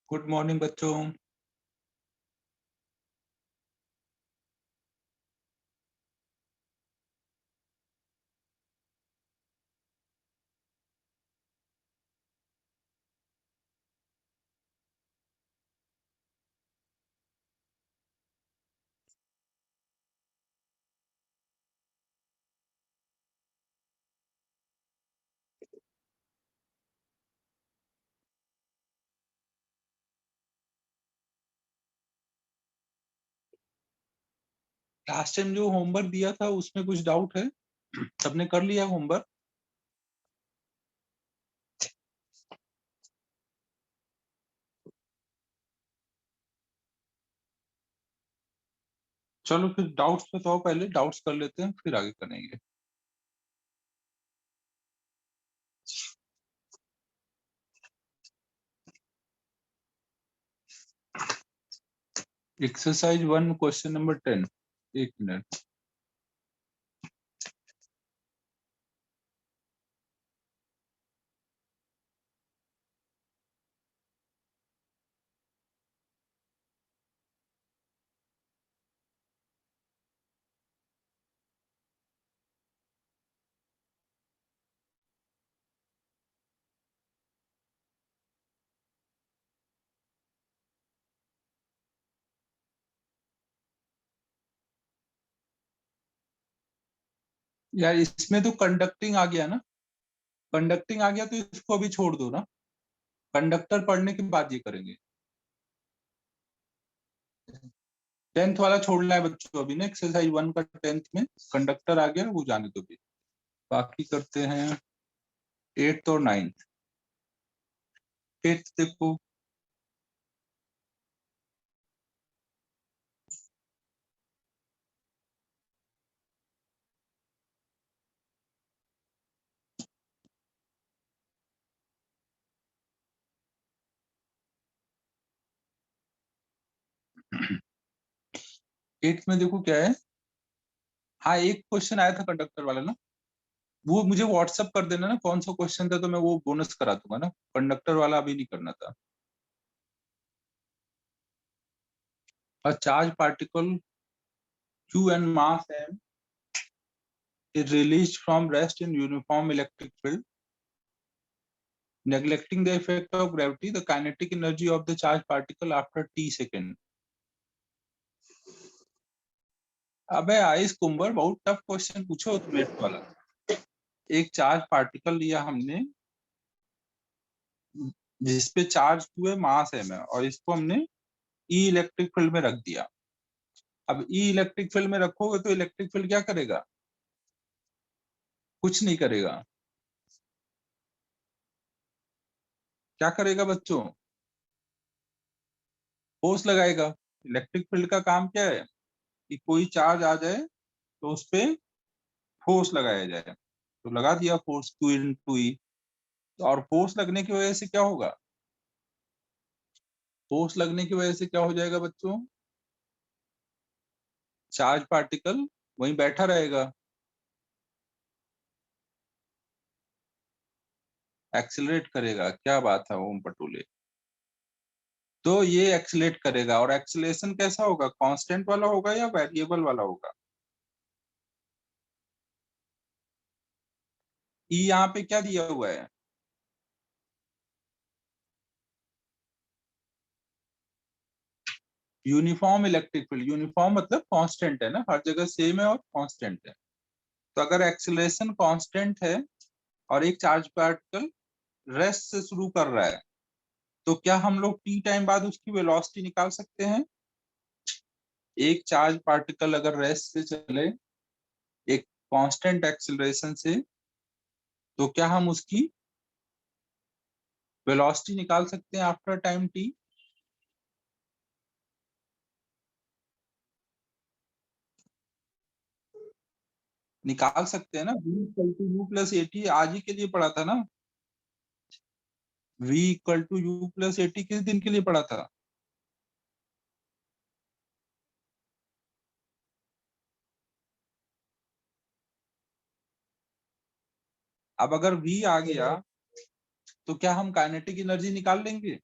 Good morning बच्चों। Last time जो homework दिया था उसमें कुछ डाउट है? सबने कर लिया होमवर्क? चलो फिर डाउट्स बताओ, पहले डाउट्स कर लेते हैं फिर आगे करेंगे। Exercise 1 question number 10। एक मिनट। यार इसमें तो कंडक्टिंग आ गया ना। कंडक्टिंग आ गया तो इसको अभी छोड़ दो ना। कंडक्टर पढ़ने के बाद ये करेंगे। 10th वाला छोड़ना है बच्चों अभी ना। एक्सरसाइज 1 का 10th में कंडक्टर आ गया, वो जाने दो भी। बाकी करते हैं 8th और 9th। 8th देखो। एट्थ में देखो क्या है। हाँ, एक क्वेश्चन आया था कंडक्टर वाला ना। वो मुझे व्हाट्सअप कर देना ना कौन सा क्वेश्चन था, तो मैं वो बोनस करा दूंगा ना। कंडक्टर वाला अभी नहीं करना था। A charged particle Q and mass m is released from rest in uniform electric field. Neglecting the effect of gravity, the kinetic energy of the charged particle after t second. अबे ice comber, बहुत tough question पूछो तुम eight वाला। एक charge particle लिया हमने जिसपे charge Q है, मास m है, और इसको हमने ई इलेक्ट्रिक फील्ड में रख दिया। अब ई इलेक्ट्रिक फील्ड में रखोगे तो इलेक्ट्रिक फील्ड क्या करेगा? कुछ नहीं करेगा। क्या करेगा बच्चों? फोर्स लगाएगा। इलेक्ट्रिक फील्ड का काम क्या है? कि कोई चार्ज आ जाए तो उस पे फोर्स लगाया जाए। तो लगा दिया फोर्स Q इंटू ई। और फोर्स लगने की वजह से क्या होगा? फोर्स लगने की वजह से क्या हो जाएगा बच्चों? चार्ज पार्टिकल वहीं बैठा रहेगा, एक्सेलरेट करेगा। क्या बात है ओम पटोले। तो ये एक्सेलरेट करेगा, और एक्सेलरेशन कैसा होगा? कांस्टेंट वाला होगा या वेरिएबल वाला होगा? ई यहाँ पे क्या दिया हुआ है? Uniform electric field. यूनिफॉर्म मतलब कांस्टेंट है ना, हर जगह सेम है और कांस्टेंट है। तो अगर एक्सेलरेशन कांस्टेंट है और एक चार्ज पार्टिकल रेस्ट से शुरू कर रहा है, तो क्या हम लोग टी टाइम बाद उसकी वेलोसिटी निकाल सकते हैं? एक चार्ज पार्टिकल अगर रेस्ट से चले एक कांस्टेंट एक्सेलरेशन से, तो क्या हम उसकी वेलोसिटी निकाल सकते हैं आफ्टर टाइम टी? निकाल सकते हैं ना। v equal to u plus a t आज ही के लिए पढ़ा था ना। v equal to u plus a t किस दिन के लिए पढ़ा था? अब अगर v आ गया तो क्या हम काइनेटिक एनर्जी निकाल लेंगे?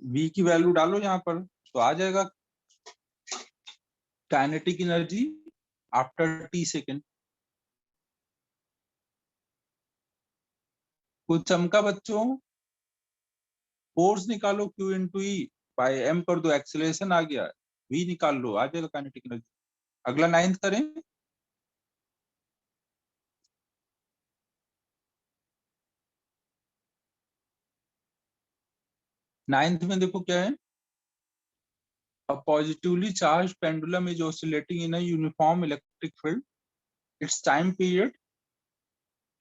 v की वैल्यू डालो यहाँ पर तो आ जाएगा kinetic energy after t second. कुछ चमका बच्चों? फोर्स निकालो q into e by m कर दो, एक्सेलरेशन आ गया, v निकाल लो, आ जाएगा काइनेटिक एनर्जी। अगला 9th करें। 9th में देखो क्या है, a positively charged pendulum is oscillating in a uniform electric field. Its time period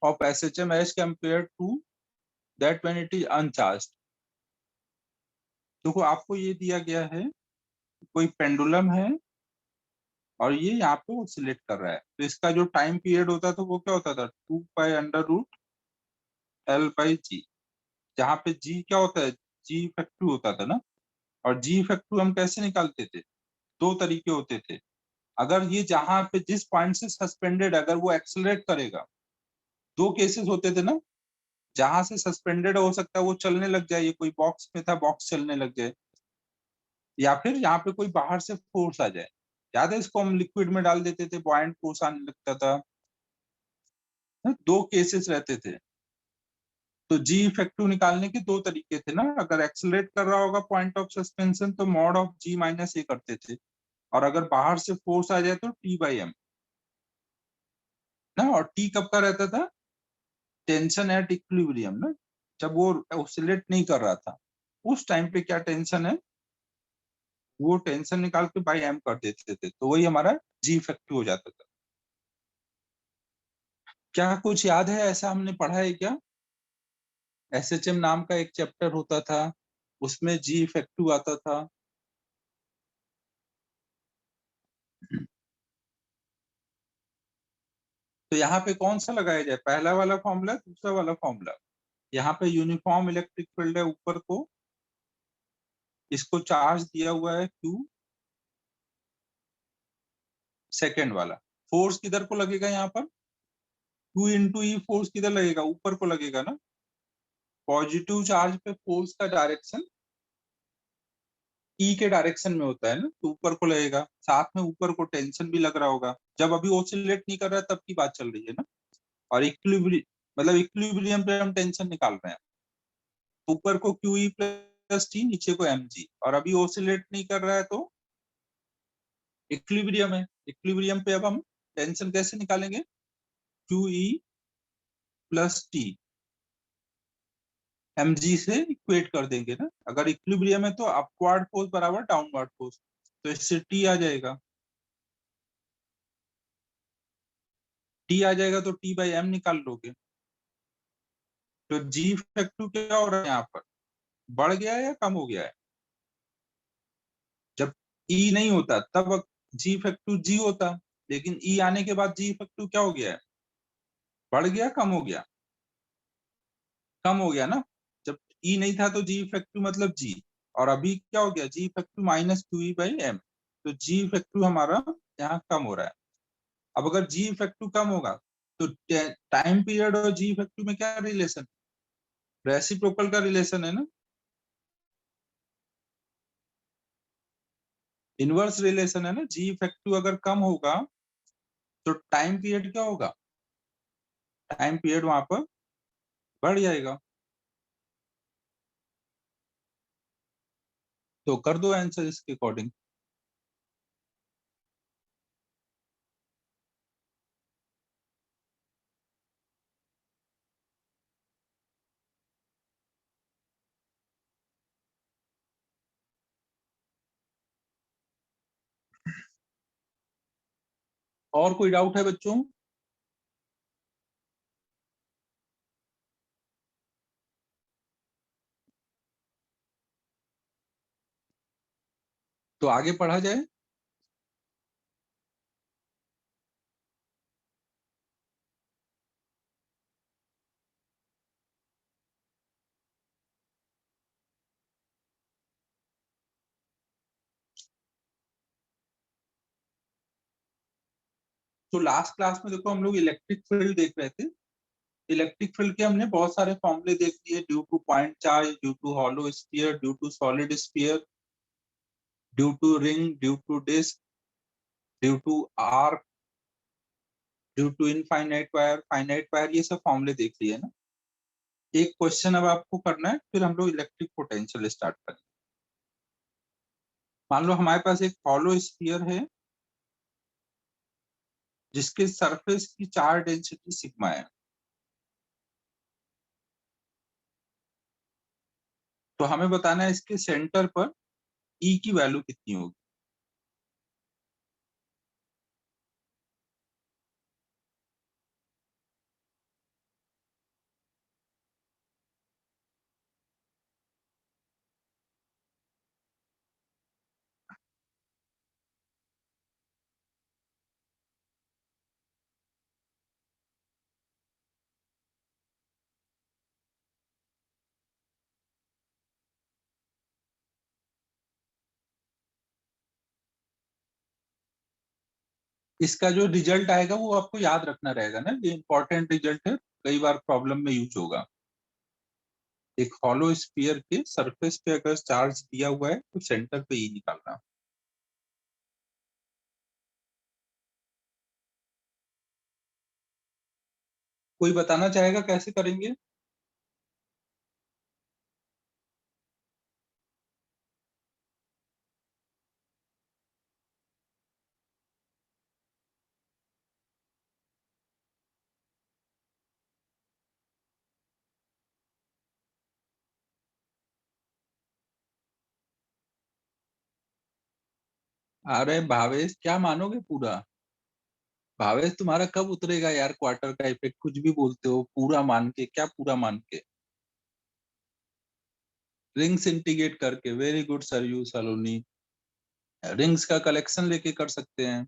of SHM as compared to that when it is uncharged. देखो आपको ये दिया गया है, कोई पेंडुलम है और ये यहाँ पे ऑसिलेट कर रहा है, तो इसका जो टाइम पीरियड होता था वो क्या होता था, 2 पाई अंडर रूट L/G, जहाँ पे G क्या होता है, G इफेक्टिव होता था ना। और G इफेक्टिव हम कैसे निकालते थे, दो तरीके होते थे। अगर ये जहाँ पे जिस पॉइंट से सस्पेंडेड, अगर वो एक्सेलरेट करेगा, दो केसेस होते थे ना, जहां से सस्पेंडेड हो सकता है वो चलने लग जाए, ये कोई बॉक्स में था बॉक्स चलने लग जाए, या फिर यहाँ पे कोई बाहर से फोर्स आ जाए। याद है इसको हम लिक्विड में डाल देते थे, बॉयंट फोर्स आने लगता था। दो केसेस रहते थे। तो जी इफेक्टिव निकालने के दो तरीके थे ना, अगर एक्सेलरेट कर रहा होगा पॉइंट ऑफ सस्पेंशन तो मॉड ऑफ जी माइनस ए करते थे, और अगर बाहर से फोर्स आ जाए तो T/M ना। और टी कब का रहता था, टेंशन एट इक्विलिब्रियम ना, जब वो ऑसिलेट नहीं कर रहा था उस टाइम पे क्या टेंशन है, वो टेंशन निकाल के बाई एम कर देते थे, तो वही हमारा जी इफेक्टिव हो जाता था। क्या कुछ याद है, ऐसा हमने पढ़ा है क्या? एसएचएम नाम का एक चैप्टर होता था, उसमें जी इफेक्टिव आता था। तो यहाँ पे कौन सा लगाया जाए, पहला वाला फॉर्मूला दूसरा वाला फॉर्मूला? यहाँ पे यूनिफॉर्म इलेक्ट्रिक फील्ड है, ऊपर को इसको चार्ज दिया हुआ है Q, सेकेंड वाला फोर्स किधर को लगेगा, यहाँ पर Q इंटू ई फोर्स किधर लगेगा, ऊपर को लगेगा ना। पॉजिटिव चार्ज पे फोर्स का डायरेक्शन ई के डायरेक्शन में होता है ना, तो ऊपर को लगेगा, साथ में ऊपर को टेंशन भी लग रहा होगा, जब अभी ऑसिलेट नहीं कर रहा है तब की बात चल रही है ना। और इक्विलिब्रियम मतलब इक्विलिब्रियम पे हम टेंशन निकाल रहे हैं, ऊपर को QE प्लस टी, नीचे को mg, और अभी ऑसिलेट नहीं कर रहा है तो इक्विलिब्रियम है। इक्विलिब्रियम पे अब हम टेंशन कैसे निकालेंगे, QE प्लस टी mg से इक्वेट कर देंगे ना। अगर इक्विलिब्रियम है तो अपवर्ड फोर्स बराबर डाउनवर्ड फोर्स, तो इससे टी आ जाएगा, टी आ जाएगा तो T/M निकाल लोगे। तो जी इफेक्टिव क्या हो रहा है, यहाँ पर बढ़ गया है या कम हो गया है? जब ई नहीं होता तब जी इफेक्टिव जी होता, लेकिन ई आने के बाद जी इफेक्टिव क्या हो गया है, बढ़ गया कम हो गया, कम हो गया ना। जब ई नहीं था तो जी इफेक्टिव मतलब जी, और अभी क्या हो गया, जी इफेक्टिव माइनस QE/M, तो जी इफेक्टिव हमारा यहाँ कम हो रहा है। अब अगर जी इफेक्टिव कम होगा तो टाइम पीरियड और जी इफेक्टिव में क्या रिलेशन, रेसिप्रोकल का रिलेशन है ना, इनवर्स रिलेशन है ना। जी इफेक्टिव अगर कम होगा तो टाइम पीरियड क्या होगा, टाइम पीरियड वहां पर बढ़ जाएगा। तो कर दो आंसर इसके अकॉर्डिंग। और कोई डाउट है बच्चों? तो आगे पढ़ा जाए। तो लास्ट क्लास में देखो हम लोग इलेक्ट्रिक फील्ड देख रहे थे, इलेक्ट्रिक फील्ड के हमने बहुत सारे फॉर्मूले देख लिए, due to point charge, due to hollow sphere, due to solid sphere, due to ring, due to disc, due to arc, due to infinite wire, finite wire, ये सब फॉर्मूले देख लिए ना। एक क्वेश्चन अब आपको करना है, फिर हम लोग इलेक्ट्रिक पोटेंशियल स्टार्ट करेंगे। मान लो हमारे पास एक हॉलो स्फीयर है जिसके सरफेस की चार्ज डेंसिटी सिग्मा है। तो हमें बताना है इसके सेंटर पर ई की वैल्यू कितनी होगी। इसका जो रिजल्ट आएगा वो आपको याद रखना रहेगा ना, ये इंपॉर्टेंट रिजल्ट है, कई बार प्रॉब्लम में यूज होगा। एक हॉलो स्फीयर के सरफेस पे अगर चार्ज दिया हुआ है तो सेंटर पे ई निकालना। कोई बताना चाहेगा कैसे करेंगे? अरे भावेश क्या मानोगे पूरा? भावेश तुम्हारा कब उतरेगा यार क्वार्टर का इफेक्ट, कुछ भी बोलते हो पूरा मान के, क्या पूरा मान के? रिंग्स इंटीग्रेट करके, वेरी गुड सरयू सलोनी, रिंग्स का कलेक्शन लेके कर सकते हैं।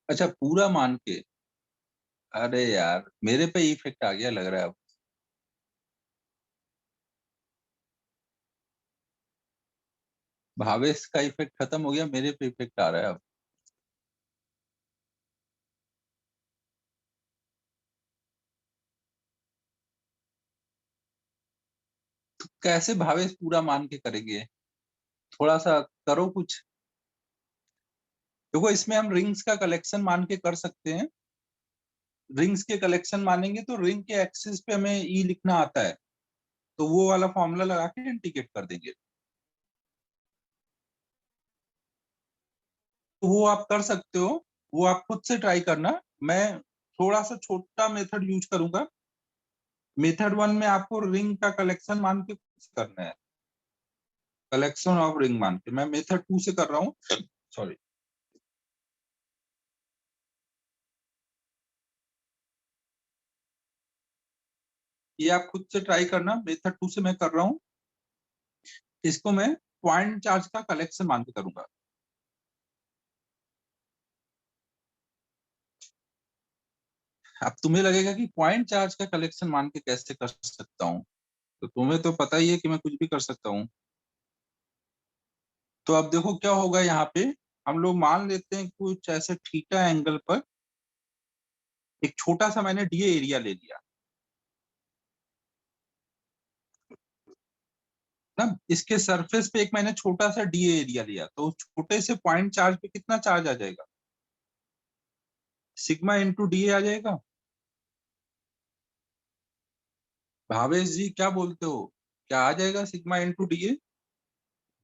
अच्छा पूरा मान के, अरे यार मेरे पे इफेक्ट आ गया लग रहा है अब। भावेश का इफेक्ट खत्म हो गया, मेरे पे इफेक्ट आ रहा है अब। कैसे भावेश पूरा मान के करेंगे? थोड़ा सा करो कुछ। देखो इसमें हम रिंग्स का कलेक्शन मान के कर सकते हैं। रिंग्स के कलेक्शन मानेंगे तो रिंग के एक्सिस पे हमें ई लिखना आता है, तो वो वाला फॉर्मूला लगा के इंटीग्रेट कर देंगे। तो वो आप कर सकते हो, वो आप खुद से ट्राई करना। मैं थोड़ा सा छोटा मेथड यूज करूंगा। मेथड वन में आपको रिंग का कलेक्शन मान के करना है, कलेक्शन ऑफ रिंग मान के। मैं मेथड टू से कर रहा हूँ, सॉरी। ये आप खुद से ट्राई करना, मेथड टू से मैं कर रहा हूँ। इसको मैं पॉइंट चार्ज का कलेक्शन मान के करूंगा। अब तुम्हें लगेगा कि पॉइंट चार्ज का कलेक्शन मान के कैसे कर सकता हूँ, तो तुम्हें तो पता ही है कि मैं कुछ भी कर सकता हूँ। तो अब देखो क्या होगा यहाँ पे। हम लोग मान लेते हैं कुछ ऐसे थीटा एंगल पर एक छोटा सा मैंने डीए एरिया ले लिया ना। इसके सरफेस पे एक मैंने छोटा सा डीए एरिया लिया, तो उस छोटे से पॉइंट चार्ज पे कितना चार्ज आ जाएगा? सिग्मा इंटू डीए आ जाएगा। भावेश जी क्या बोलते हो, क्या आ जाएगा sigma into DA?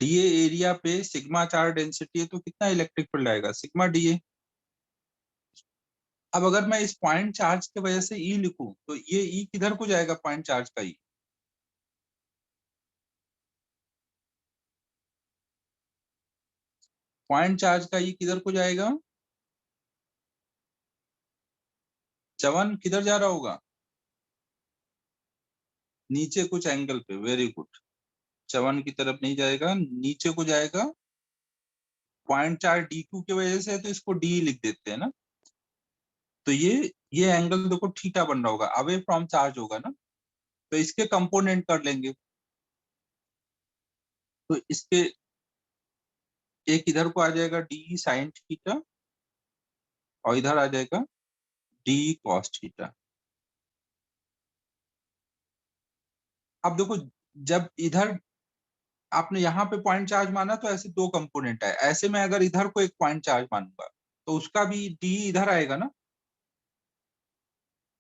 DA area पे सिग्मा चार्ज डेंसिटी है तो कितना इलेक्ट्रिक फील्ड आएगा? Sigma DA. अब अगर मैं इस पॉइंट चार्ज की वजह से ई लिखूं तो ये ई किधर को जाएगा? पॉइंट चार्ज का ई, पॉइंट चार्ज का ई किधर को जाएगा? चवन किधर जा रहा होगा? नीचे कुछ एंगल पे, वेरी गुड। चवन की तरफ नहीं जाएगा, नीचे को जाएगा। 0.4 डी क्यू की वजह से है तो इसको डी लिख देते हैं ना। तो ये एंगल देखो थीटा बन रहा होगा, अवे फ्रॉम चार्ज होगा ना, तो इसके कंपोनेंट कर लेंगे। तो इसके एक इधर को आ जाएगा डी साइन थीटा और इधर आ जाएगा डी कॉस थीटा। अब देखो जब इधर आपने यहाँ पे पॉइंट चार्ज माना तो ऐसे दो कंपोनेंट है, ऐसे में अगर इधर को एक पॉइंट चार्ज मानूंगा तो उसका भी डी इधर आएगा ना,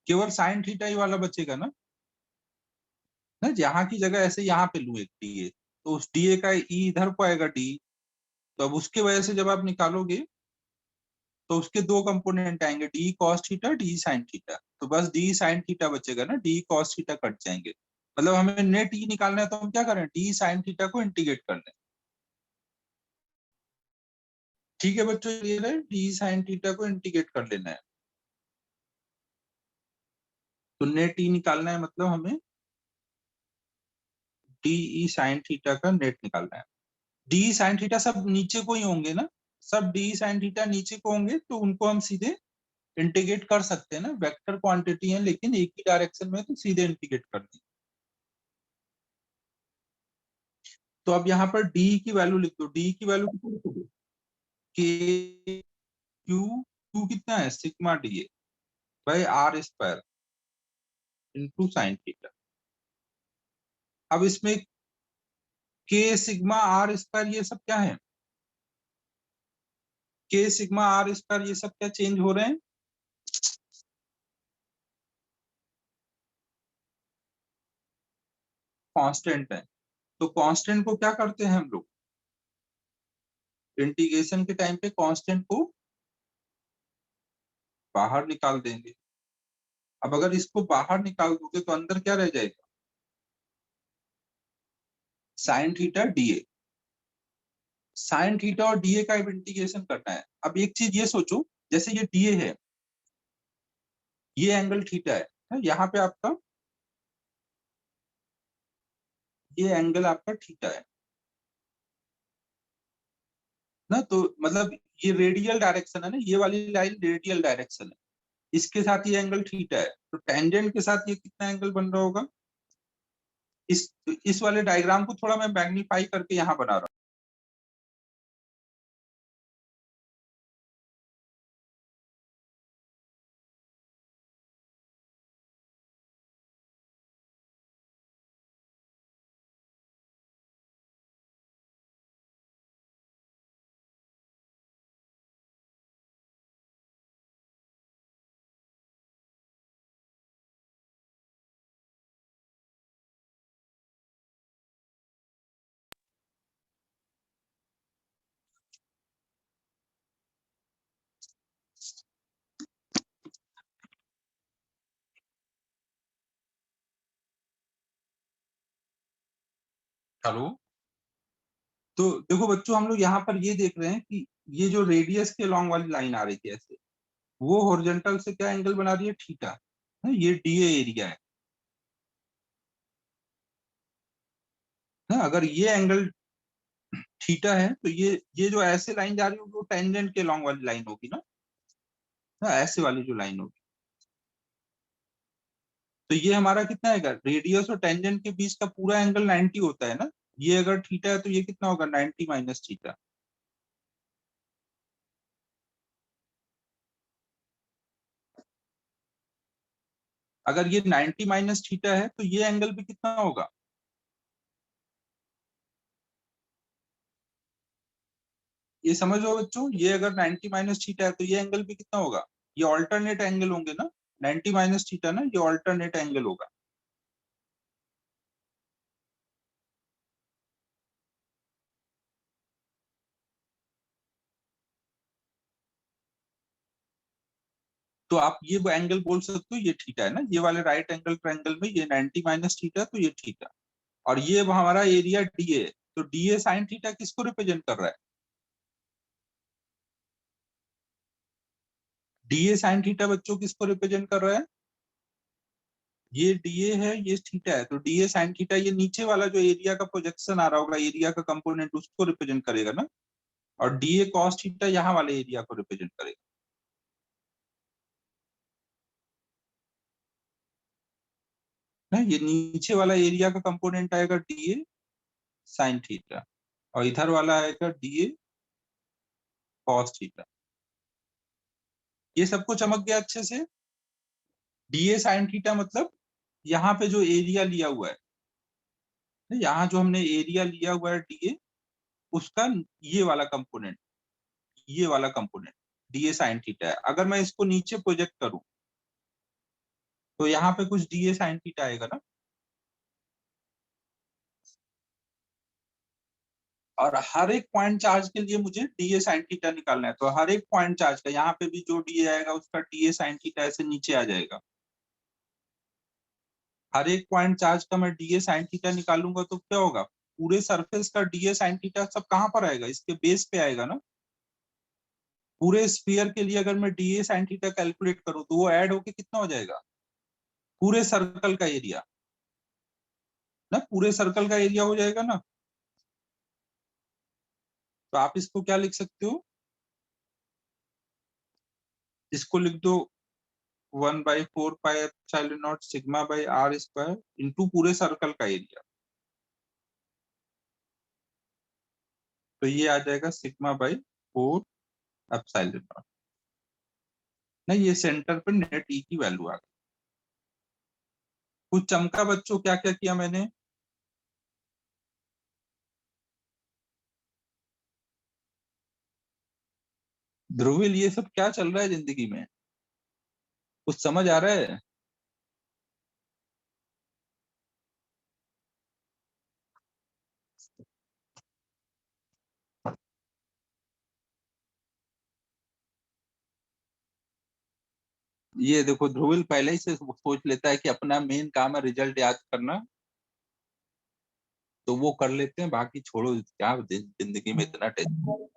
केवल साइन थीटा ही वाला बचेगा ना। यहाँ की जगह ऐसे यहाँ पे लू एक डी ए, तो उस डी ए का ई इधर को आएगा डी। तो अब उसके वजह से जब आप निकालोगे तो उसके दो कंपोनेंट आएंगे, D cos theta D sine theta. तो बस डी साइन थीटा बचेगा ना, डी कॉस थीटा कट जाएंगे। मतलब हमें नेट ई निकालना है तो हम क्या करें, डी साइन थीटा को इंटीग्रेट कर लें। ठीक है बच्चों, ये डी साइन थीटा को इंटीग्रेट कर लेना है। तो नेट ई निकालना है, मतलब हमें डी ई साइन थीटा का नेट निकालना है। डी साइन थीटा सब नीचे को ही होंगे ना, सब डी साइन थीटा नीचे को होंगे, तो उनको हम सीधे इंटीग्रेट कर सकते हैं ना, वेक्टर क्वांटिटी है लेकिन एक ही डायरेक्शन में, तो सीधे इंटीग्रेट कर दें। तो अब यहाँ पर डी की वैल्यू लिख दो, डी की वैल्यू कितनी लिखोगे, के क्यू, क्यू कितना है sigma d a by r square into sine theta. अब इसमें के सिग्मा आर स्क्वायर ये सब क्या है, के सिग्मा आर स्क्वायर ये सब क्या चेंज हो रहे हैं, कांस्टेंट है। तो कांस्टेंट को क्या करते हैं हम लोग, इंटीग्रेशन के टाइम पे कांस्टेंट को बाहर निकाल देंगे। अब अगर इसको बाहर निकाल दोगे तो अंदर क्या रह जाएगा, sine theta DA. Sine theta और डीए का इंटीग्रेशन करना है। अब एक चीज ये सोचो, जैसे ये डीए है, ये एंगल थीटा है, यहाँ पे आपका ये एंगल आपका थीटा है ना, तो मतलब ये रेडियल डायरेक्शन है ना, ये वाली लाइन रेडियल डायरेक्शन है, इसके साथ ये एंगल थीटा है, तो टेंजेंट के साथ ये कितना एंगल बन रहा होगा। इस वाले डायग्राम को थोड़ा मैं मैग्नीफाई करके यहाँ बना रहा हूँ। हेलो, तो देखो बच्चों हम लोग यहाँ पर ये देख रहे हैं कि ये जो रेडियस के लॉन्ग वाली लाइन आ रही थी ऐसे, वो हॉरिजॉन्टल से क्या एंगल बना रही है, थीटा है, ये डीए एरिया है ना। अगर ये एंगल थीटा है तो ये जो ऐसे लाइन जा रही होगी वो टेंजेंट के लॉन्ग वाली लाइन होगी ना, ऐसे वाली जो लाइन होगी। तो ये हमारा कितना है, रेडियस और टेंजेंट के बीच का पूरा एंगल 90 होता है ना। ये अगर थीटा है तो ये कितना होगा, 90 माइनस थीटा। अगर ये 90 माइनस थीटा है तो ये एंगल भी कितना होगा, ये समझ लो बच्चों, ये अगर 90 माइनस थीटा है तो ये एंगल भी कितना होगा, ये ऑल्टरनेट एंगल होंगे ना, 90 माइनस थीटा ना, ये ऑल्टरनेट एंगल होगा। तो आप ये एंगल बोल सकते हो ये थीटा है ना, ये वाले राइट एंगल ट्रायंगल में ये 90 माइनस थीटा, तो ये थीटा। और ये हमारा एरिया डीए है, तो डीए साइन थीटा किसको रिप्रेजेंट कर रहा है, डीए साइन थीटा बच्चों किसको रिप्रेजेंट कर रहा है, ये डीए है ये थीटा है, तो डीए साइन थीटा ये नीचे वाला जो एरिया का प्रोजेक्शन आ रहा होगा, एरिया का कंपोनेंट, उसको रिप्रेजेंट करेगा ना। और DA cos थीटा यहाँ वाले एरिया को रिप्रेजेंट करेगा। ना ये नीचे वाला एरिया का कंपोनेंट आएगा DA sin थीटा और इधर वाला आएगा DA cos थीटा। ये सबको चमक गया अच्छे से। DA sin थीटा मतलब यहाँ पे जो एरिया लिया हुआ है, यहाँ जो हमने एरिया लिया हुआ है DA, उसका ये वाला कंपोनेंट, ये वाला कंपोनेंट DA sin थीटा है। अगर मैं इसको नीचे प्रोजेक्ट करूं तो यहाँ पे कुछ DA sin थीटा आएगा ना, और हर एक पॉइंट चार्ज के लिए मुझे DA sin थीटा निकालना है। तो हर एक पॉइंट चार्ज का यहाँ पे भी जो DA आएगा उसका DA sin थीटा ऐसे नीचे आ जाएगा। हर एक पॉइंट चार्ज का मैं DA sin थीटा निकालूंगा तो क्या होगा, पूरे सरफेस का DA sin थीटा सब कहाँ पर आएगा, इसके बेस पे आएगा ना। पूरे स्फीयर के लिए अगर मैं DA sin थीटा कैलकुलेट करूं तो वो ऐड होके कितना हो जाएगा, पूरे सर्कल का एरिया ना, पूरे सर्कल का एरिया हो जाएगा ना। तो आप इसको क्या लिख सकते हो, इसको लिख दो 1/4 pi epsilon nought sigma by r square into पूरे सर्कल का एरिया। तो ये आ जाएगा सिग्मा बाई 4 एप्सिलॉन नॉट। नहीं, ये सेंटर पर नेट ई की वैल्यू आ गई। कुछ चमका बच्चों, क्या क्या किया मैंने। ध्रुविल, ये सब क्या चल रहा है जिंदगी में, कुछ समझ आ रहा है। ये देखो, ध्रुविल पहले ही से सोच लेता है कि अपना मेन काम है रिजल्ट याद करना, तो वो कर लेते हैं, बाकी छोड़ो, क्या जिंदगी में इतना टेंशन।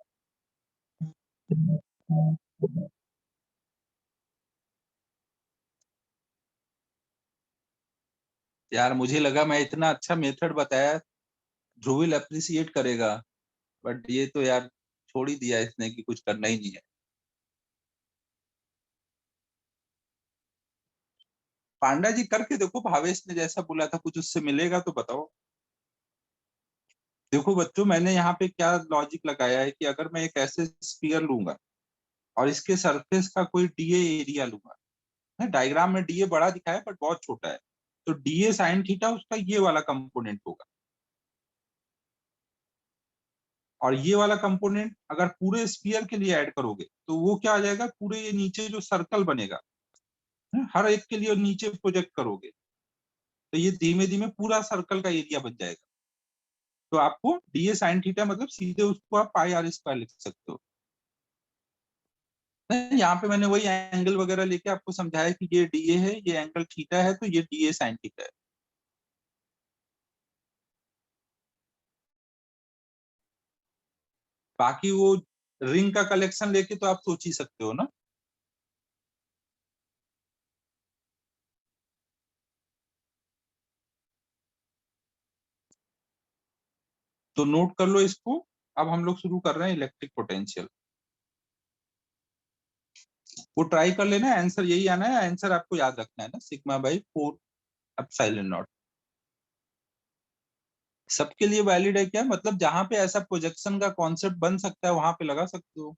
यार मुझे लगा मैं इतना अच्छा मेथड बताया, ध्रुविल अप्रिसिएट करेगा, बट ये तो यार छोड़ ही दिया इसने कि कुछ करना ही नहीं है। पांडा जी करके देखो, भावेश ने जैसा बोला था कुछ उससे मिलेगा तो बताओ। देखो बच्चों, मैंने यहाँ पे क्या लॉजिक लगाया है कि अगर मैं एक ऐसे स्फीयर लूंगा और इसके सरफेस का कोई डीए एरिया लूंगा, डायग्राम में डीए बड़ा दिखा है बट बहुत छोटा है, तो डीए साइन थीटा उसका ये वाला कंपोनेंट होगा, और ये वाला कंपोनेंट अगर पूरे स्फीयर के लिए ऐड करोगे तो वो क्या आ जाएगा, पूरे ये नीचे जो सर्कल बनेगा, हर एक के लिए नीचे प्रोजेक्ट करोगे तो ये धीमे धीमे पूरा सर्कल का एरिया बन जाएगा। तो आपको डीए साइन थीटा मतलब सीधे उसको आप पाई आर स्क्वायर लिख सकते हो। नहीं, यहाँ पे मैंने वही एंगल वगैरह लेके आपको समझाया कि ये डीए है, ये एंगल थीटा है, तो ये डीए साइन थीटा है। बाकी वो रिंग का कलेक्शन लेके तो आप सोच ही सकते हो ना। तो नोट कर लो इसको। अब हम लोग शुरू कर रहे हैं इलेक्ट्रिक पोटेंशियल। वो ट्राई कर लेना, आंसर यही आना है, आंसर आपको याद रखना है ना, सिग्मा बाई 4 एप्सिलॉन नॉट। सबके लिए वैलिड है क्या, मतलब जहां पे ऐसा प्रोजेक्शन का कॉन्सेप्ट बन सकता है वहां पे लगा सकते हो।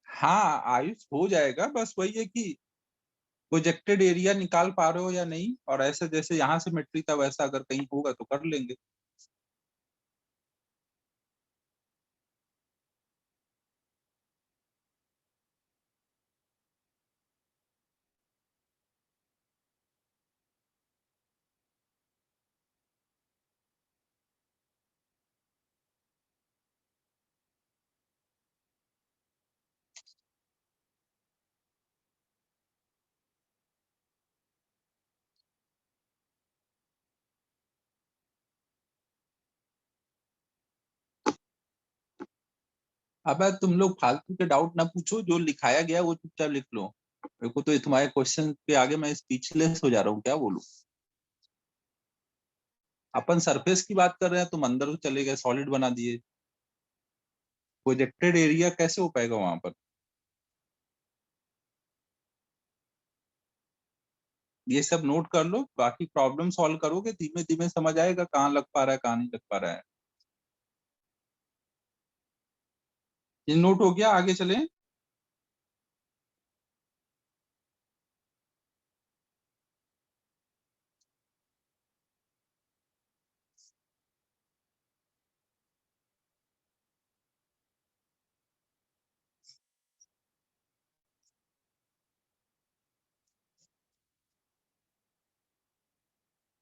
हाँ आयुष, हो जाएगा, बस वही है कि प्रोजेक्टेड एरिया निकाल पा रहे हो या नहीं, और ऐसे जैसे यहाँ से सिमेट्री था वैसा अगर कहीं होगा तो कर लेंगे। अब तुम लोग फालतू के डाउट ना पूछो, जो लिखाया गया वो चुपचाप लिख लो। मेरे को तो ये तुम्हारे क्वेश्चन के आगे मैं स्पीचलेस हो जा रहा हूँ, क्या बोलूं। अपन सरफेस की बात कर रहे हैं, तुम अंदर चले गए, सॉलिड बना दिए। प्रोजेक्टेड एरिया कैसे हो पाएगा वहां पर। ये सब नोट कर लो, बाकी प्रॉब्लम सॉल्व करोगे धीमे धीमे समझ आएगा कहाँ लग पा रहा है कहाँ नहीं लग पा रहा है। ये नोट हो गया, आगे चले।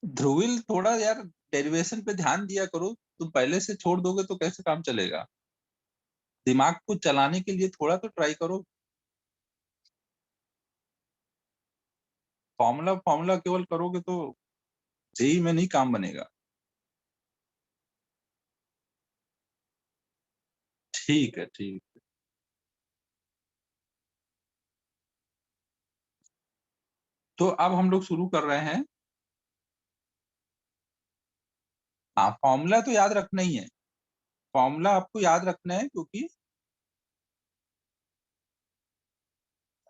ध्रुविल थोड़ा यार डेरिवेशन पे ध्यान दिया करो, तुम पहले से छोड़ दोगे तो कैसे काम चलेगा। दिमाग को चलाने के लिए थोड़ा तो ट्राई करो। फॉर्मूला फॉर्मूला केवल करोगे तो जेई में नहीं काम बनेगा। ठीक है, ठीक। तो अब हम लोग शुरू कर रहे हैं। हाँ, फॉर्मूला तो याद रखना ही है। फॉर्मूला आपको याद रखना है क्योंकि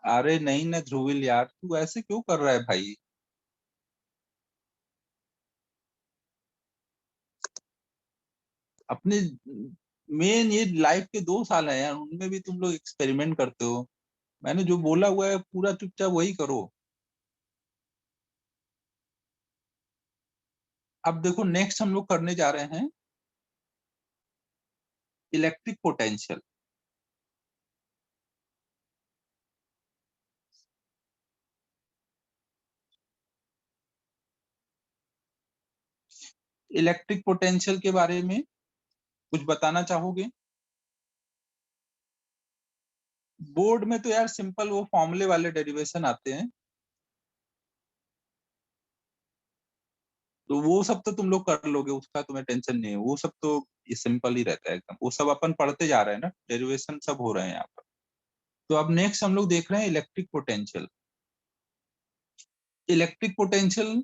अरे नहीं ना ध्रुविल यार, तू ऐसे क्यों कर रहा है भाई। अपने मेन ये लाइफ के 2 साल है यार, उनमें भी तुम लोग एक्सपेरिमेंट करते हो। मैंने जो बोला हुआ है पूरा चुपचाप वही करो। अब देखो नेक्स्ट हम लोग करने जा रहे हैं इलेक्ट्रिक पोटेंशियल। इलेक्ट्रिक पोटेंशियल के बारे में कुछ बताना चाहोगे। बोर्ड में तो यार सिंपल वो फॉर्मूले वाले डेरिवेशन आते हैं, तो वो सब तो तुम लोग कर लोगे, उसका तुम्हें टेंशन नहीं है, वो सब तो ये सिंपल ही रहता है एकदम, वो सब अपन पढ़ते जा रहे हैं ना, डेरिवेशन सब हो रहे हैं यहाँ पर। तो अब नेक्स्ट हम लोग देख रहे हैं इलेक्ट्रिक पोटेंशियल। इलेक्ट्रिक पोटेंशियल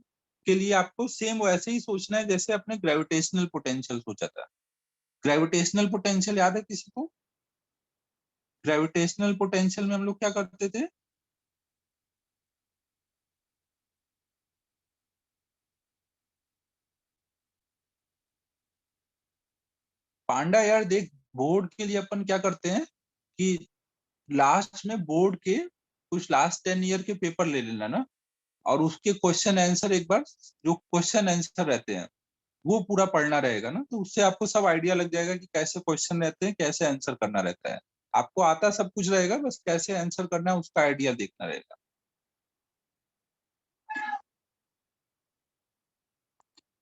के लिए आपको सेम वैसे ही सोचना है जैसे अपने ग्रेविटेशनल पोटेंशियल सोचा था। ग्रेविटेशनल पोटेंशियल याद है किसी को। ग्रेविटेशनल पोटेंशियल में हम लोग क्या करते थे। पांडा यार देख, बोर्ड के लिए अपन क्या करते हैं कि लास्ट में बोर्ड के कुछ लास्ट 10 ईयर के पेपर ले लेना ना, और उसके क्वेश्चन आंसर एक बार, जो क्वेश्चन आंसर रहते हैं वो पूरा पढ़ना रहेगा ना, तो उससे आपको सब आइडिया लग जाएगा कि कैसे क्वेश्चन रहते हैं, कैसे आंसर करना रहता है। आपको आता सब कुछ रहेगा, बस कैसे आंसर करना है उसका आइडिया देखना रहेगा।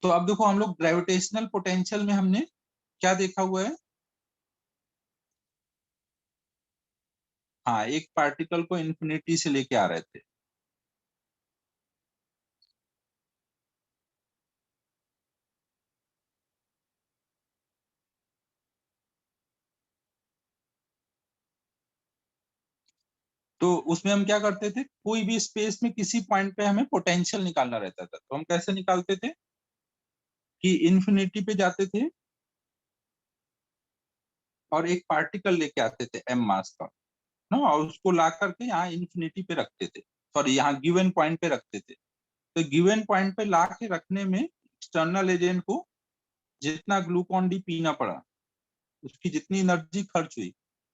तो अब देखो हम लोग ग्रेविटेशनल पोटेंशियल में हमने क्या देखा हुआ है। हाँ, एक पार्टिकल को इन्फिनिटी से लेके आ रहे थे। तो उसमें हम क्या करते थे, कोई भी स्पेस में किसी पॉइंट पे हमें पोटेंशियल निकालना रहता था, तो हम कैसे निकालते थे कि इन्फिनिटी पे जाते थे और एक पार्टिकल लेके आते थे एम मास का ना, और उसको ला करके यहाँ इन्फिनिटी पे रखते थे, सॉरी यहाँ गिवन पॉइंट पे रखते थे। तो गिवन पॉइंट पे ला के रखने में एक्सटर्नल एजेंट को जितना ग्लूकॉन डी पीना पड़ा, उसकी जितनी एनर्जी खर्च हुई,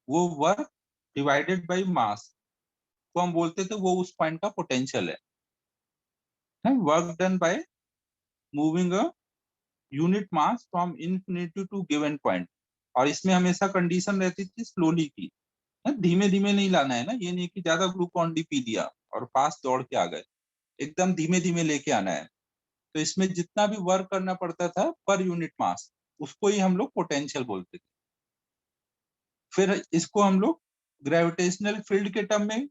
वो वर्क डिवाइडेड बाय मास, को हम बोलते थे वो उस पॉइंट का पोटेंशियल है। Work done by moving a unit mass from infinity to given point. और इसमें हमेशा कंडीशन रहती थी स्लोली की, धीमे धीमे नहीं लाना है ना, ये नहीं कि ज्यादा ग्लूकॉन डी पी लिया और फास्ट दौड़ के आ गए, एकदम धीमे धीमे लेके आना है। तो इसमें जितना भी वर्क करना पड़ता था पर यूनिट मास, उसको ही हम लोग पोटेंशियल बोलते थे। फिर इसको हम लोग ग्रेविटेशनल फील्ड के टर्म में,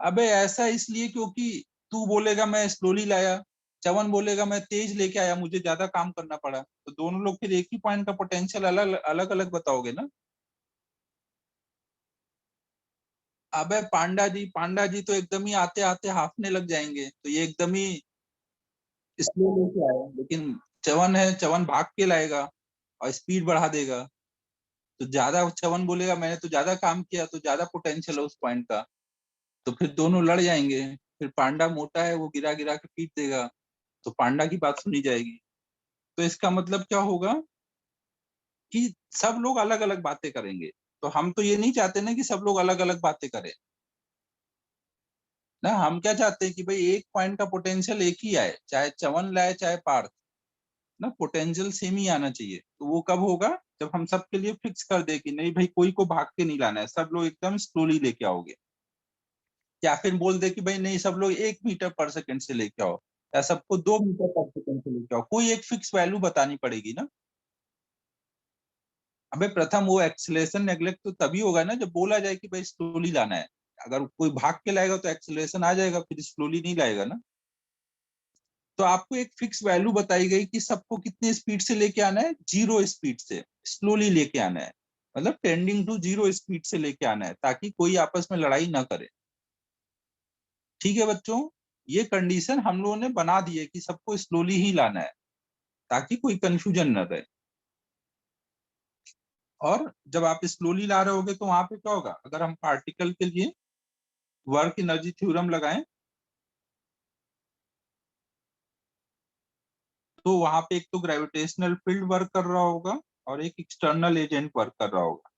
अबे ऐसा इसलिए क्योंकि तू बोलेगा मैं स्लोली लाया, चवन बोलेगा मैं तेज लेके आया, मुझे ज्यादा काम करना पड़ा, तो दोनों लोग फिर एक ही पॉइंट का पोटेंशियल अलग अलग अलग बताओगे ना। अबे पांडा जी तो एकदम ही आते आते हाफने लग जाएंगे, तो ये एकदम ही स्लो लेके आया, लेकिन चवन है, चवन भाग के लाएगा और स्पीड बढ़ा देगा, तो ज्यादा चवन बोलेगा मैंने तो ज्यादा काम किया, तो ज्यादा पोटेंशियल है उस पॉइंट का, तो फिर दोनों लड़ जाएंगे। फिर पांडा मोटा है, वो गिरा गिरा के पीट देगा, तो पांडा की बात सुनी जाएगी। तो इसका मतलब क्या होगा कि सब लोग अलग अलग बातें करेंगे। तो हम तो ये नहीं चाहते ना कि सब लोग अलग अलग बातें करें ना, हम क्या चाहते हैं कि भाई एक पॉइंट का पोटेंशियल एक ही आए, चाहे चवन लाए चाहे पार्थ, ना पोटेंशियल सेम ही आना चाहिए। तो वो कब होगा, जब हम सबके लिए फिक्स कर दे कि नहीं भाई कोई को भाग के नहीं लाना है, सब लोग एकदम स्लोली लेके आओगे, या फिर बोल दे कि भाई नहीं सब लोग 1 मीटर पर सेकंड से लेके आओ, या सबको 2 मीटर पर सेकंड से लेके आओ, कोई एक फिक्स वैल्यू बतानी पड़ेगी ना। अबे प्रथम वो एक्सेलरेशन नेग्लेक्ट तो तभी होगा ना जब बोला जाए कि भाई स्लोली लाना है। अगर कोई भाग के लाएगा तो एक्सेलरेशन आ जाएगा, फिर स्लोली नहीं लाएगा ना। तो आपको एक फिक्स वैल्यू बताई गई कि सबको कितने स्पीड से लेके आना है, 0 स्पीड से स्लोली लेके आना है, मतलब टेंडिंग टू 0 स्पीड से लेके आना है, ताकि कोई आपस में लड़ाई ना करे। ठीक है बच्चों, ये कंडीशन हम लोगों ने बना दी है कि सबको स्लोली ही लाना है, ताकि कोई कंफ्यूजन न रहे। और जब आप स्लोली ला रहे होगे तो वहां पे क्या होगा, अगर हम पार्टिकल के लिए वर्क एनर्जी थ्योरम लगाएं, तो वहां पे एक तो ग्रेविटेशनल फील्ड वर्क कर रहा होगा और एक एक्सटर्नल एजेंट वर्क कर रहा होगा,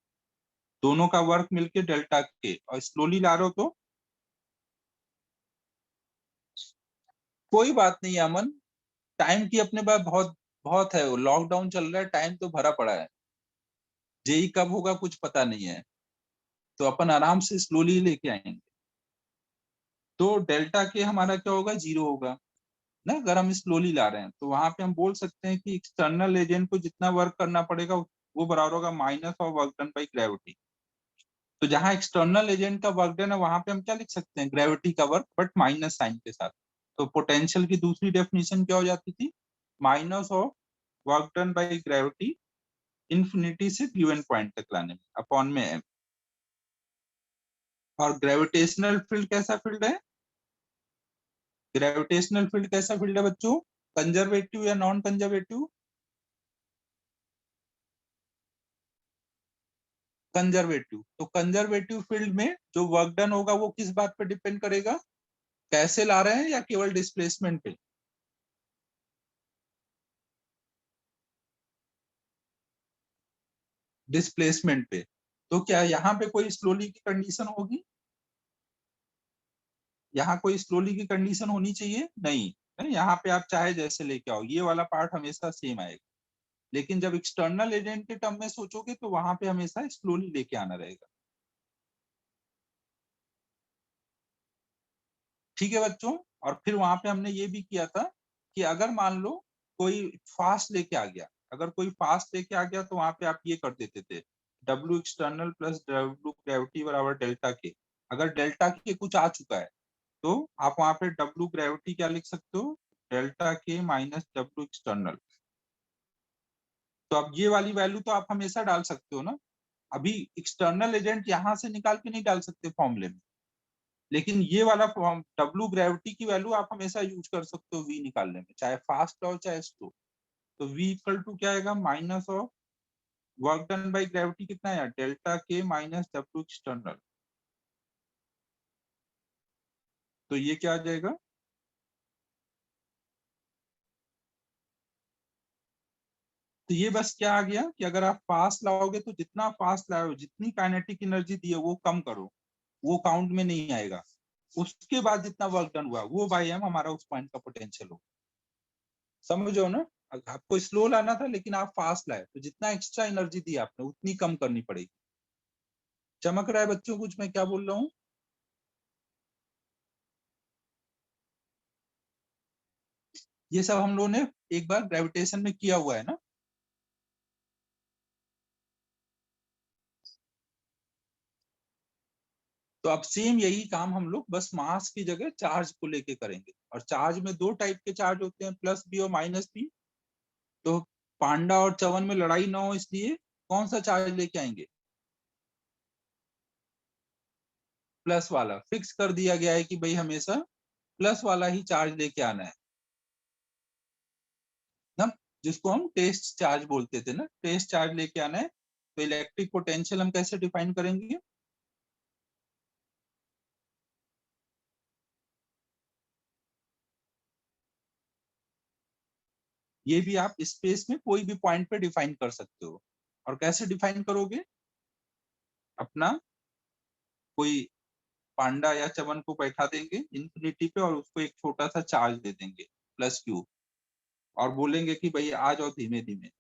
दोनों का वर्क मिलके डेल्टा के, और स्लोली ला रहे हो तो कोई बात नहीं अमन, टाइम की अपने पास बहुत बहुत है, लॉकडाउन चल रहा है, टाइम तो भरा पड़ा है, जेई कब होगा कुछ पता नहीं है, तो अपन आराम से स्लोली लेके आएंगे। तो डेल्टा के हमारा क्या होगा, 0 होगा ना, अगर हम स्लोली ला रहे हैं तो वहां पे हम बोल सकते हैं कि एक्सटर्नल एजेंट को जितना वर्क करना पड़ेगा वो बराबर होगा minus of work done by gravity. तो जहां एक्सटर्नल एजेंट का वर्क डन है वहां पे हम क्या लिख सकते हैं, ग्रेविटी का वर्क बट माइनस साइन के साथ। तो पोटेंशियल की दूसरी डेफिनेशन क्या हो जाती थी, minus of work done by gravity infinity से गिवन पॉइंट तक लाने में अपॉन में एम। और ग्रेविटेशनल फील्ड कैसा फील्ड है, ग्रेविटेशनल फील्ड कैसा फील्ड है बच्चों, कंजर्वेटिव या नॉन कंजर्वेटिव, कंजर्वेटिव। तो कंजर्वेटिव फील्ड में जो वर्क डन होगा वो किस बात पे डिपेंड करेगा, कैसे ला रहे हैं या केवल डिस्प्लेसमेंट पे, डिस्प्लेसमेंट पे। तो क्या यहाँ पे कोई स्लोली की कंडीशन होगी, यहाँ कोई स्लोली की कंडीशन होनी चाहिए नहीं है, यहाँ पे आप चाहे जैसे लेके आओ, ये वाला पार्ट हमेशा सेम आएगा। लेकिन जब एक्सटर्नल एजेंट के टर्म में सोचोगे तो वहां पे हमेशा स्लोली लेके आना रहेगा। ठीक है बच्चों, और फिर वहां पे हमने ये भी किया था कि अगर मान लो कोई फास्ट लेके आ गया, अगर कोई फास्ट लेके आ गया तो वहां पे आप ये कर देते थे, W external plus W gravity बराबर डेल्टा के। अगर डेल्टा के कुछ आ चुका है तो आप वहां पे डब्ल्यू ग्रेविटी क्या लिख सकते हो, डेल्टा के माइनस डब्ल्यू एक्सटर्नल। तो अब ये वाली वैल्यू तो आप हमेशा डाल सकते हो ना, अभी एक्सटर्नल एजेंट यहां से निकाल के नहीं डाल सकते फॉर्मूले में, लेकिन ये वाला फॉर्म डब्ल्यू ग्रेविटी की वैल्यू आप हमेशा यूज कर सकते हो वी निकालने में, चाहे फास्ट हो चाहे स्लो। तो वी इक्वल टू क्या आएगा, minus of work done by gravity कितना है, डेल्टा के माइनस डब्ल्यू एक्सटर्नल। तो ये क्या आ जाएगा, तो ये बस क्या आ गया कि अगर आप फास्ट लाओगे तो जितना फास्ट लाओ, जितनी काइनेटिक एनर्जी दी है वो कम करो, वो काउंट में नहीं आएगा। उसके बाद जितना वर्क डन हुआ वो बाई एम हमारा उस पॉइंट का पोटेंशियल होगा। समझो ना, आपको स्लो लाना था लेकिन आप फास्ट लाए, तो जितना एक्स्ट्रा एनर्जी दी आपने उतनी कम करनी पड़ेगी। चमक रहा है बच्चों कुछ मैं क्या बोल रहा हूँ? ये सब हम लोगों ने एक बार ग्रेविटेशन में किया हुआ है ना। तो अब सेम यही काम हम लोग बस मास की जगह चार्ज को लेके करेंगे। और चार्ज में दो टाइप के चार्ज होते हैं, प्लस बी और माइनस बी। तो पांडा और चवन में लड़ाई ना हो इसलिए कौन सा चार्ज लेके आएंगे? प्लस वाला फिक्स कर दिया गया है कि भाई हमेशा प्लस वाला ही चार्ज लेके आना है ना, जिसको हम टेस्ट चार्ज बोलते थे ना, टेस्ट चार्ज लेके आना है। तो इलेक्ट्रिक पोटेंशियल हम कैसे डिफाइन करेंगे? ये भी आप स्पेस में कोई भी पॉइंट पे डिफाइन कर सकते हो। और कैसे डिफाइन करोगे? अपना कोई पांडा या चमन को बैठा देंगे इंफिनिटी पे और उसको एक छोटा सा चार्ज दे देंगे प्लस क्यू, और बोलेंगे कि भाई आ जाओ धीमे धीमे,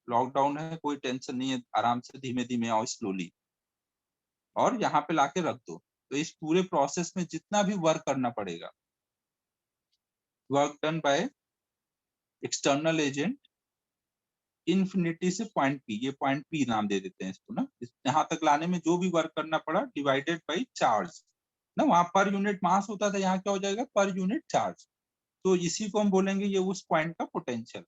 लॉकडाउन है कोई टेंशन नहीं है, आराम से धीमे धीमे आओ स्लोली, और यहाँ पे लाके रख दो। तो इस पूरे प्रोसेस में जितना भी वर्क करना पड़ेगा, work done by external agent infinity से पॉइंट पी, ये पॉइंट पी नाम दे देते हैं इसको ना, यहाँ तक लाने में जो भी वर्क करना पड़ा डिवाइडेड बाई चार्ज ना, वहां पर यूनिट मास होता था, यहाँ क्या हो जाएगा पर यूनिट चार्ज। तो इसी को हम बोलेंगे ये उस पॉइंट का पोटेंशियल।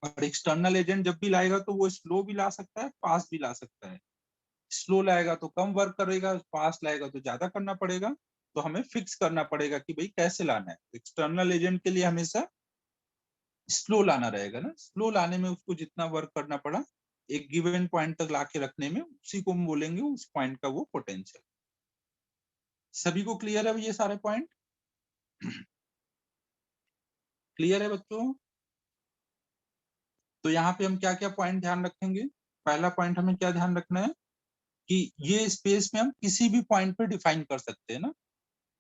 और एक्सटर्नल एजेंट जब भी लाएगा तो वो स्लो भी ला सकता है फास्ट भी ला सकता है। स्लो लाएगा तो कम वर्क करेगा, फास्ट लाएगा तो ज्यादा करना पड़ेगा। तो हमें फिक्स करना पड़ेगा कि भाई कैसे लाना है। एक्सटर्नल एजेंट के लिए हमेशा स्लो लाना रहेगा ना, स्लो लाने में उसको जितना वर्क करना पड़ा एक गिवन पॉइंट तक लाके रखने में, उसी को हम बोलेंगे उस पॉइंट का वो पोटेंशियल। सभी को क्लियर है ये सारे पॉइंट? क्लियर है बच्चों? तो यहाँ पे हम क्या क्या पॉइंट ध्यान रखेंगे? पहला पॉइंट हमें क्या ध्यान रखना है कि ये स्पेस में हम किसी भी पॉइंट पे डिफाइन कर सकते हैं ना।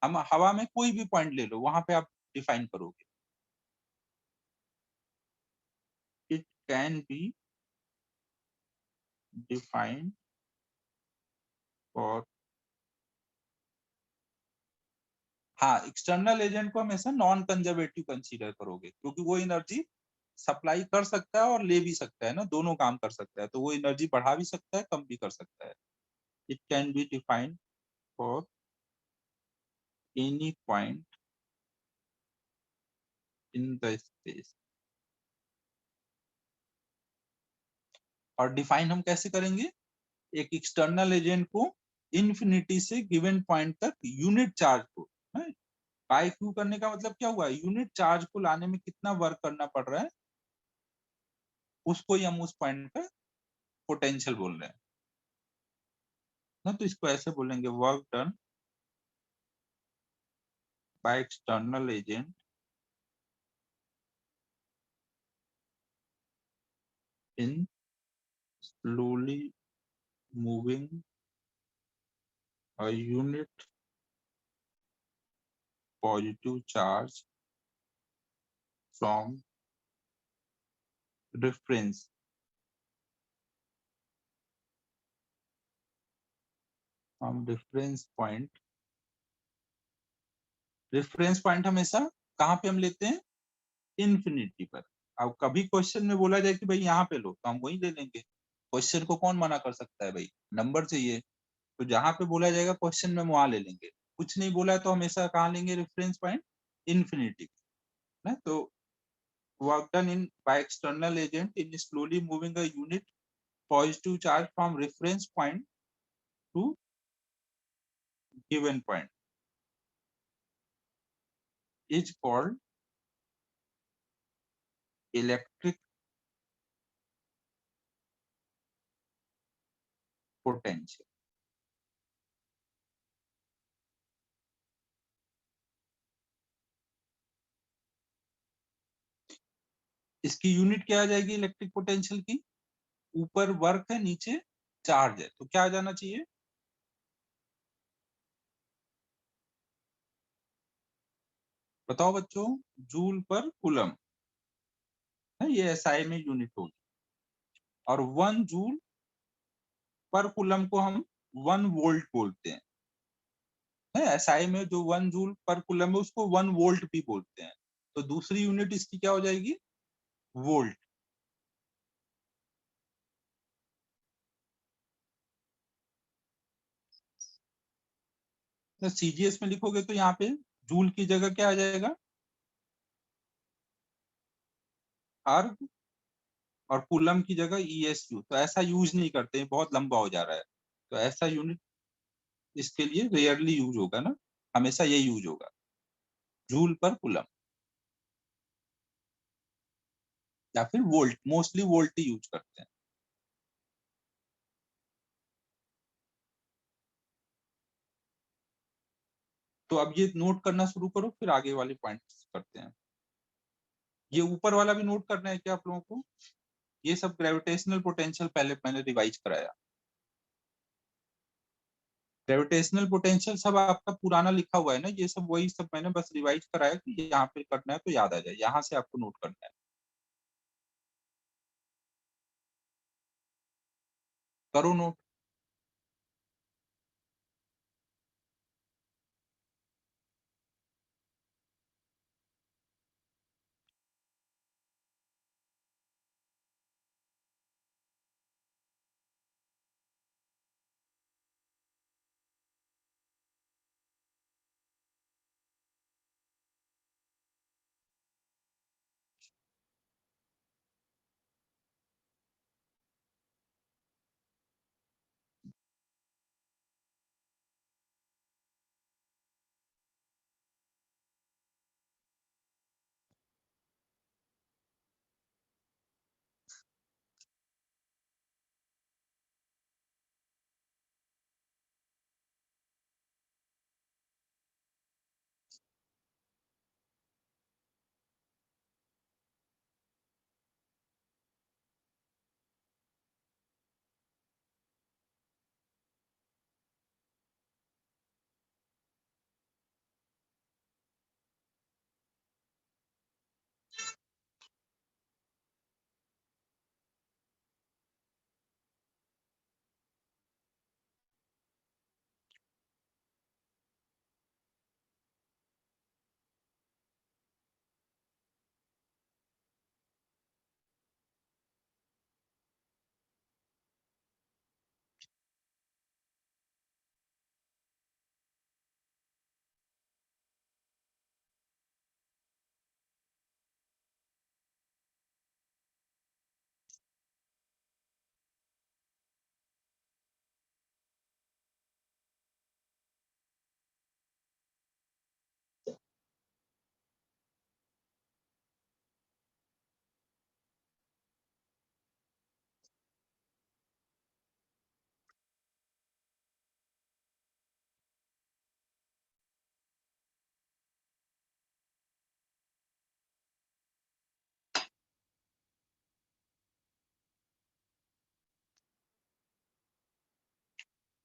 हम हवा में कोई भी पॉइंट ले लो, वहां पे आप डिफाइन करोगे। It can be defined for, हाँ एक्सटर्नल एजेंट को हमेशा नॉन कंजर्वेटिव कंसीडर करोगे, क्योंकि वो एनर्जी सप्लाई कर सकता है और ले भी सकता है ना, दोनों काम कर सकता है, तो वो एनर्जी बढ़ा भी सकता है कम भी कर सकता है। It can be defined for any point in the space. और डिफाइन हम कैसे करेंगे? एक एक्सटर्नल एजेंट को इन्फिनिटी से गिवन पॉइंट तक यूनिट चार्ज को, बाय क्यू करने का मतलब क्या हुआ, यूनिट चार्ज को लाने में कितना वर्क करना पड़ रहा है उसको ही हम उस पॉइंट का पोटेंशियल बोल रहे हैं ना। तो इसको ऐसे बोलेंगे work done by external agent in slowly moving a unit positive charge from reference point। Reference point हमेशा कहाँ पे हम लेते हैं? इन्फिनिटी पर। अब कभी क्वेश्चन में बोला जाए कि भाई यहाँ पे लो, तो हम वही ले लेंगे। क्वेश्चन को कौन मना कर सकता है? भाई नंबर चाहिए, तो जहां पे बोला जाएगा क्वेश्चन में वहां ले लेंगे। कुछ नहीं बोला है तो हमेशा कहाँ लेंगे रेफरेंस पॉइंट? इन्फिनिटी ना। तो work done in by external agent in slowly moving a unit positive charge from reference point two given point is called electric potential. इसकी यूनिट क्या आ जाएगी इलेक्ट्रिक पोटेंशियल की? ऊपर वर्क है, नीचे चार्ज है, तो क्या आ जाना चाहिए? बताओ बच्चों, जूल पर कूलम है, ये एसआई में यूनिट होगी। और 1 जूल पर कूलम को हम 1 वोल्ट बोलते हैं। एसआई में जो 1 जूल पर कूलम है उसको 1 वोल्ट भी बोलते हैं। तो दूसरी यूनिट इसकी क्या हो जाएगी? वोल्ट। तो सीजीएस में लिखोगे तो यहाँ पे जूल की जगह क्या आ जाएगा? अर्ग। और कूलम की जगह ESU। तो ऐसा यूज नहीं करते, बहुत लंबा हो जा रहा है। तो ऐसा यूनिट इसके लिए रेयरली यूज होगा ना, हमेशा ये यूज होगा, जूल पर कूलम या फिर वोल्ट। मोस्टली वोल्ट ही यूज करते हैं। तो अब ये नोट करना शुरू करो, फिर आगे वाले पॉइंट्स करते हैं। ये ऊपर वाला भी नोट करना है क्या आप लोगों को? ये सब ग्रेविटेशनल पोटेंशियल पहले मैंने रिवाइज कराया। ग्रेविटेशनल पोटेंशियल सब आपका पुराना लिखा हुआ है ना, ये सब वही सब मैंने बस रिवाइज कराया कि यहाँ पे करना है तो याद आ जाए, यहाँ से आपको नोट करना है। करो नोट।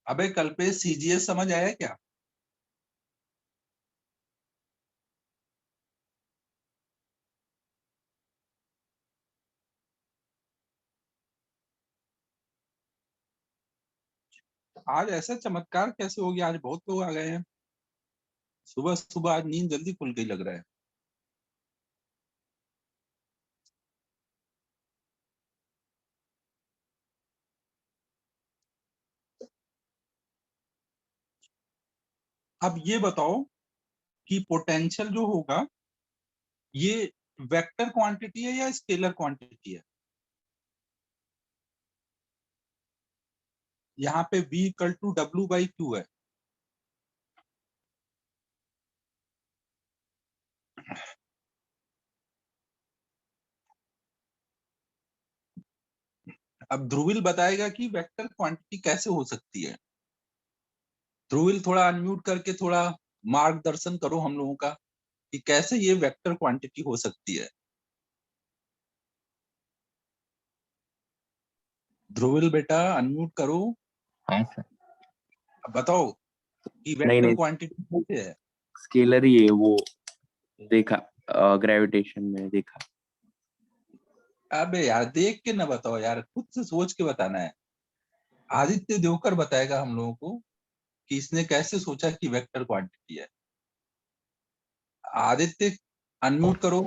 अबे कल पे सीजीएस समझ आया क्या? आज ऐसा चमत्कार कैसे हो गया? आज बहुत लोग आ गए हैं। सुबह सुबह आज नींद जल्दी खुल गई लग रहा है। अब ये बताओ कि पोटेंशियल जो होगा ये वेक्टर क्वांटिटी है या स्केलर क्वांटिटी है? यहाँ पे V इक्वल टू W/Q है। अब ध्रुविल बताएगा कि वेक्टर क्वांटिटी कैसे हो सकती है। ध्रुविल थोड़ा अनम्यूट करके थोड़ा मार्गदर्शन करो हम लोगों का कि कैसे ये वेक्टर क्वांटिटी हो सकती है। ध्रुविल बेटा अनम्यूट करो। हाँ सर। अब बताओ कि नहीं वेक्टर नहीं, क्वांटिटी कैसे है? स्केलर ही है वो, देखा ग्रेविटेशन में देखा। अबे यार देख के ना बताओ यार, खुद से सोच के बताना है। आदित्य देवकर बताएगा हम लोगों को कि इसने कैसे सोचा कि वेक्टर क्वांटिटी है। आदित्य अनम्यूट करो।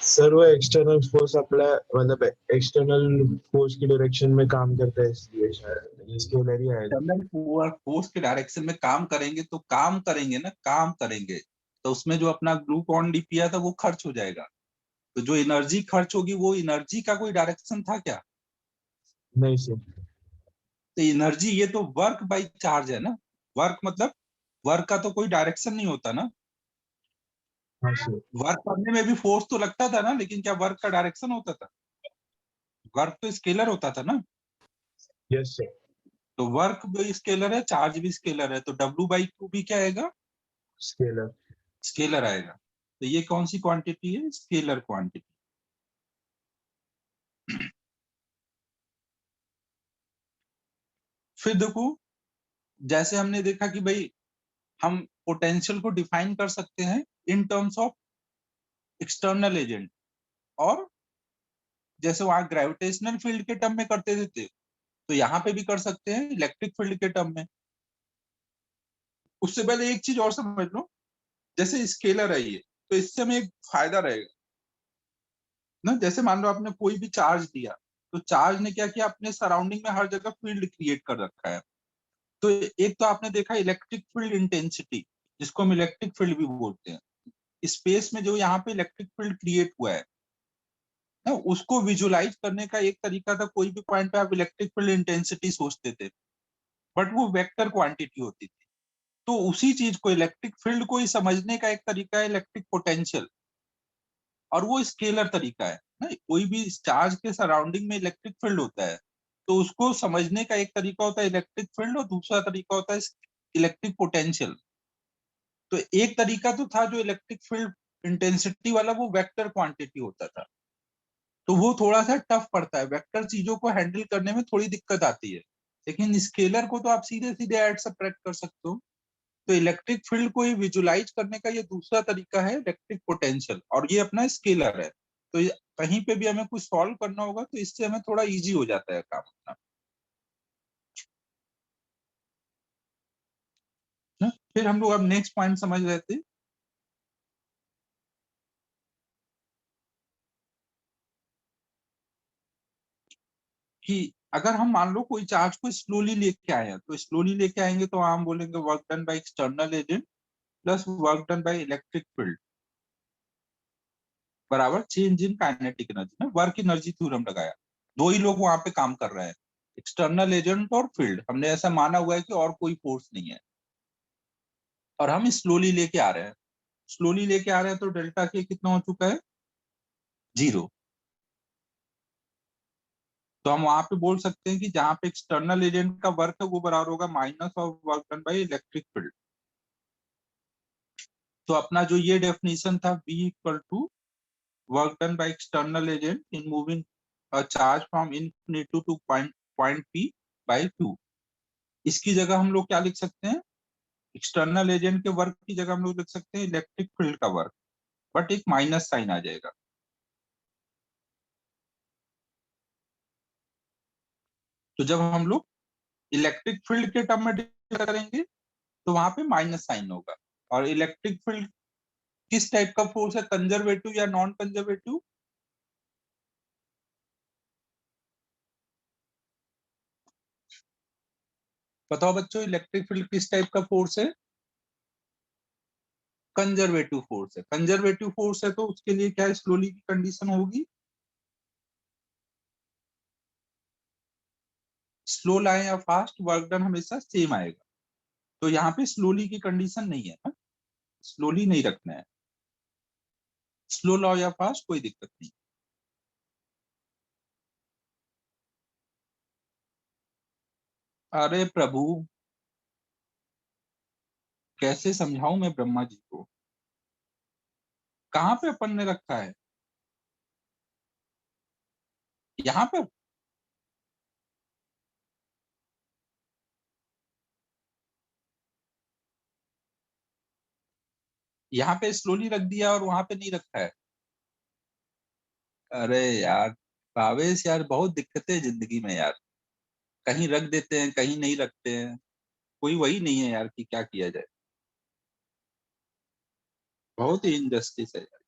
सर वो एक्सटर्नल फोर्स अप्लाई, मतलब एक्सटर्नल फोर्स की डायरेक्शन में काम करता है, इसलिए शायद ये स्केलर ही आएगा। एक्सटर्नल फोर्स के डायरेक्शन में काम करेंगे तो काम करेंगे ना, काम करेंगे तो उसमें जो अपना ग्लूकॉन डी पिया था वो खर्च हो जाएगा। तो जो एनर्जी खर्च होगी वो एनर्जी का कोई डायरेक्शन था क्या? नहीं सर। तो एनर्जी ये तो वर्क बाई चार्ज है ना। वर्क मतलब वर्क का तो कोई डायरेक्शन नहीं होता ना। हाँ सर। वर्क करने में भी फोर्स तो लगता था ना, लेकिन क्या वर्क का डायरेक्शन होता था? वर्क तो स्केलर होता था ना। Yes sir. तो वर्क भी स्केलर है, चार्ज भी स्केलर है, तो डब्ल्यू बाई क्यू भी क्या आएगा? स्केलर। स्केलर आएगा। तो ये कौन सी क्वांटिटी है? Scalar quantity. फिर देखो, जैसे हमने देखा कि भाई हम पोटेंशियल को डिफाइन कर सकते हैं in terms of external agent, और जैसे वहां ग्रेविटेशनल फील्ड के टर्म में करते थे तो यहाँ पे भी कर सकते हैं इलेक्ट्रिक फील्ड के टर्म में। उससे पहले एक चीज और समझ लो, जैसे स्केलर है ये, तो इससे हमें एक फायदा रहेगा ना। जैसे मान लो आपने कोई भी चार्ज दिया, तो चार्ज ने क्या किया, अपने सराउंडिंग में हर जगह फील्ड क्रिएट कर रखा है। तो एक तो आपने देखा इलेक्ट्रिक फील्ड इंटेंसिटी, जिसको हम इलेक्ट्रिक फील्ड भी बोलते हैं, स्पेस में जो यहाँ पे इलेक्ट्रिक फील्ड क्रिएट हुआ है ना, उसको विजुलाइज करने का एक तरीका था, कोई भी पॉइंट पे आप इलेक्ट्रिक फील्ड इंटेंसिटी सोचते थे, बट वो वेक्टर क्वांटिटी होती थी। तो उसी चीज को, इलेक्ट्रिक फील्ड को ही समझने का एक तरीका है इलेक्ट्रिक पोटेंशियल, और वो स्केलर तरीका है ना। कोई भी चार्ज के सराउंडिंग में इलेक्ट्रिक फील्ड होता है, तो उसको समझने का एक तरीका होता है इलेक्ट्रिक फील्ड, और दूसरा तरीका होता है इलेक्ट्रिक पोटेंशियल। तो एक तरीका तो था जो इलेक्ट्रिक फील्ड इंटेंसिटी वाला, वो वेक्टर क्वांटिटी होता था। तो वो थोड़ा सा टफ पड़ता है, वेक्टर चीजों को हैंडल करने में थोड़ी दिक्कत आती है। लेकिन स्केलर को तो आप सीधे सीधे ऐड सब्ट्रैक्ट कर सकते हो। तो इलेक्ट्रिक फील्ड को ही विजुलाइज करने का ये दूसरा तरीका है इलेक्ट्रिक पोटेंशियल, और ये अपना स्केलर है। तो कहीं पे भी हमें कुछ सॉल्व करना होगा तो इससे हमें थोड़ा इजी हो जाता है काम अपना ना। फिर हम लोग अब नेक्स्ट पॉइंट समझ रहे थे कि अगर हम मान लो कोई चार्ज को स्लोली लेके आए हैं, तो स्लोली लेके आएंगे तो हम बोलेंगे work done by external agent plus work done by electric field बराबर चेंज इन काइनेटिक एनर्जी ना। वर्क एनर्जी थ्योरम लगाया, दो ही लोग वहां पे काम कर रहे हैं, एक्सटर्नल एजेंट और फील्ड। हमने ऐसा माना हुआ है कि और कोई फोर्स नहीं है, और हम स्लोली लेके आ रहे हैं। स्लोली लेके आ रहे हैं तो डेल्टा के कितना हो चुका है? 0। तो हम वहां पे बोल सकते हैं कि जहां पे एक्सटर्नल एजेंट का वर्क है वो बराबर होगा minus of work done by electric field. तो अपना जो ये डेफिनेशन था, B equal to work done by external agent in moving a charge from infinity to point P by Q, इसकी जगह हम लोग क्या लिख सकते हैं? एक्सटर्नल एजेंट के वर्क की जगह हम लोग लिख सकते हैं इलेक्ट्रिक फील्ड का वर्क, बट एक माइनस साइन आ जाएगा। तो जब हम लोग इलेक्ट्रिक फील्ड के टर्म में डिफाइन करेंगे तो वहां पे माइनस साइन होगा। और इलेक्ट्रिक फील्ड किस टाइप का फोर्स है, कंजर्वेटिव या नॉन कंजर्वेटिव? बताओ बच्चों, इलेक्ट्रिक फील्ड किस टाइप का फोर्स है? कंजर्वेटिव फोर्स है। कंजर्वेटिव फोर्स है तो उसके लिए क्या स्लोली की कंडीशन होगी? स्लो लाए या फास्ट, वर्क डन हमेशा सेम आएगा। तो यहाँ पे स्लोली की कंडीशन नहीं है ना, स्लोली नहीं रखना है। स्लो लाओ या फास्ट कोई दिक्कत नहीं। अरे प्रभु, कैसे समझाऊं मैं ब्रह्मा जी को? कहाँ पे अपन ने रखा है? यहाँ पे यहाँ पे स्लोली रख दिया और वहां पे नहीं रखा है। अरे यार भावेश यार, बहुत दिक्कतें हैं जिंदगी में यार। कहीं रख देते हैं, कहीं नहीं रखते हैं, कोई वही नहीं है यार कि क्या किया जाए। बहुत ही इनजस्टिस है यार।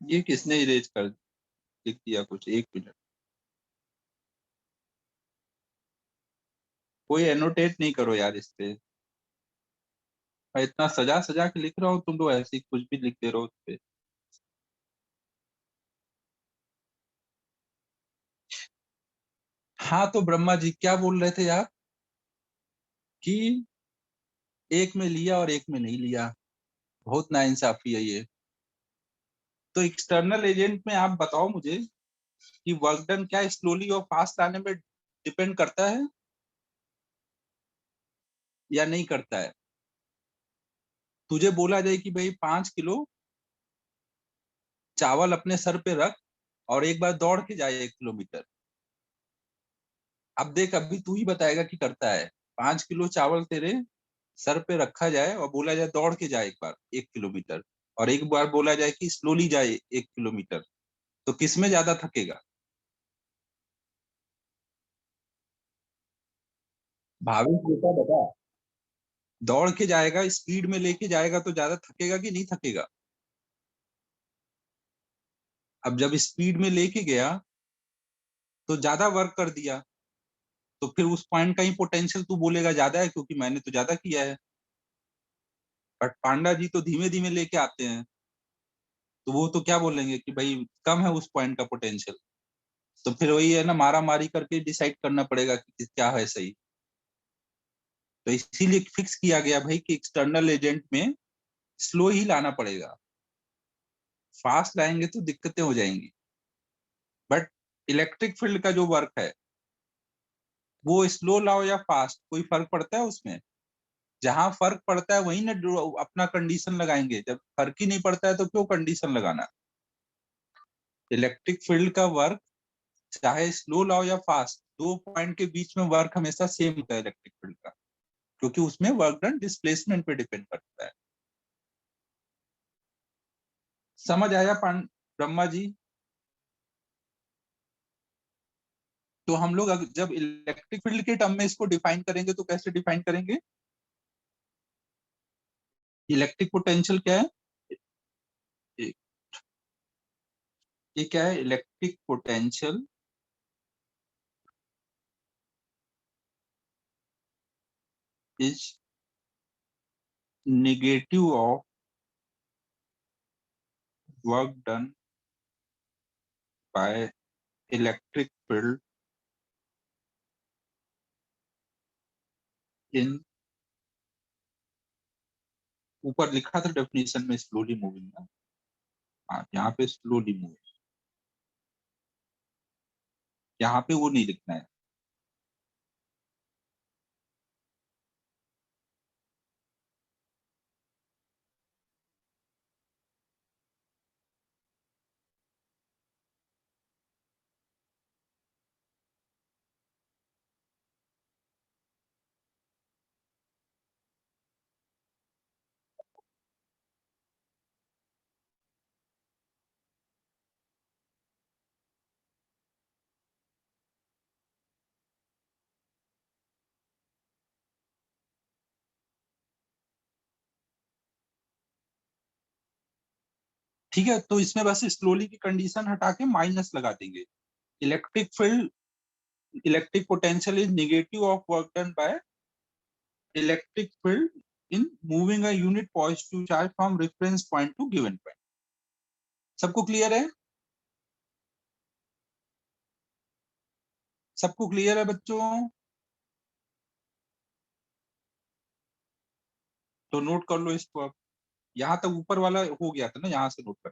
ये किसने इरेज कर लिख दिया कुछ? एक मिनट, कोई एनोटेट नहीं करो यार इस पे। मैं इतना सजा सजा के लिख रहा हूँ, तुम लोग ऐसे ही कुछ भी लिख दे रहे हो उस पे। हाँ तो ब्रह्मा जी क्या बोल रहे थे यार, कि एक में लिया और एक में नहीं लिया। बहुत नाइंसाफी है ये। तो एक्सटर्नल एजेंट में आप बताओ मुझे कि वर्क डन क्या स्लोली और फास्ट आने में डिपेंड करता है या नहीं करता है? तुझे बोला जाए कि भाई 5 किलो चावल अपने सर पे रख और एक बार दौड़ के जाए 1 किलोमीटर। अब देख, अभी तू ही बताएगा कि करता है। 5 किलो चावल तेरे सर पे रखा जाए और बोला जाए दौड़ के जाए एक बार 1 किलोमीटर, और एक बार बोला जाए कि स्लोली जाए 1 किलोमीटर, तो किसमें ज्यादा थकेगा? भावेश बेटा बता। दौड़ के जाएगा, स्पीड में लेके जाएगा तो ज्यादा थकेगा कि नहीं थकेगा? अब जब स्पीड में लेके गया तो ज्यादा वर्क कर दिया, तो फिर उस पॉइंट का ही पोटेंशियल तू बोलेगा ज्यादा है क्योंकि मैंने तो ज्यादा किया है। बट पांडा जी तो धीमे धीमे लेके आते हैं, तो वो तो क्या बोलेंगे कि भाई कम है उस पॉइंट का पोटेंशियल। तो फिर वही है ना, मारा मारी करके डिसाइड करना पड़ेगा कि क्या है सही। तो इसीलिए फिक्स किया गया भाई कि एक्सटर्नल एजेंट में स्लो ही लाना पड़ेगा। फास्ट लाएंगे तो दिक्कतें हो जाएंगी। बट इलेक्ट्रिक फील्ड का जो वर्क है, वो स्लो लाओ या फास्ट, कोई फर्क पड़ता है उसमें? जहां फर्क पड़ता है वही ना अपना कंडीशन लगाएंगे। जब फर्क ही नहीं पड़ता है तो क्यों कंडीशन लगाना? इलेक्ट्रिक फील्ड का वर्क चाहे स्लो लाओ या फास्ट, दो पॉइंट के बीच में वर्क हमेशा सेम होता है इलेक्ट्रिक फील्ड का, क्योंकि उसमें वर्क डन डिस्प्लेसमेंट पे डिपेंड करता है। समझ आया ब्रह्मा जी? तो हम लोग जब इलेक्ट्रिक फील्ड के टर्म में इसको डिफाइन करेंगे तो कैसे डिफाइन करेंगे? इलेक्ट्रिक पोटेंशियल क्या है? ये ये क्या है? Electric potential is negative of work done by electric field इन, ऊपर लिखा था डेफिनेशन में स्लोली मूविंग ना। हाँ, यहाँ पे स्लोली मूविंग, यहाँ पे वो नहीं लिखना है। ठीक है, तो इसमें बस स्लोली की कंडीशन हटा के माइनस लगा देंगे। Electric field, electric potential is negative of work done by electric field in moving a unit positive charge from reference point two given point. सबको क्लियर है? सबको क्लियर है बच्चों? तो नोट कर लो इसको अब। यहाँ तक ऊपर वाला हो गया था ना, यहाँ से नोट कर।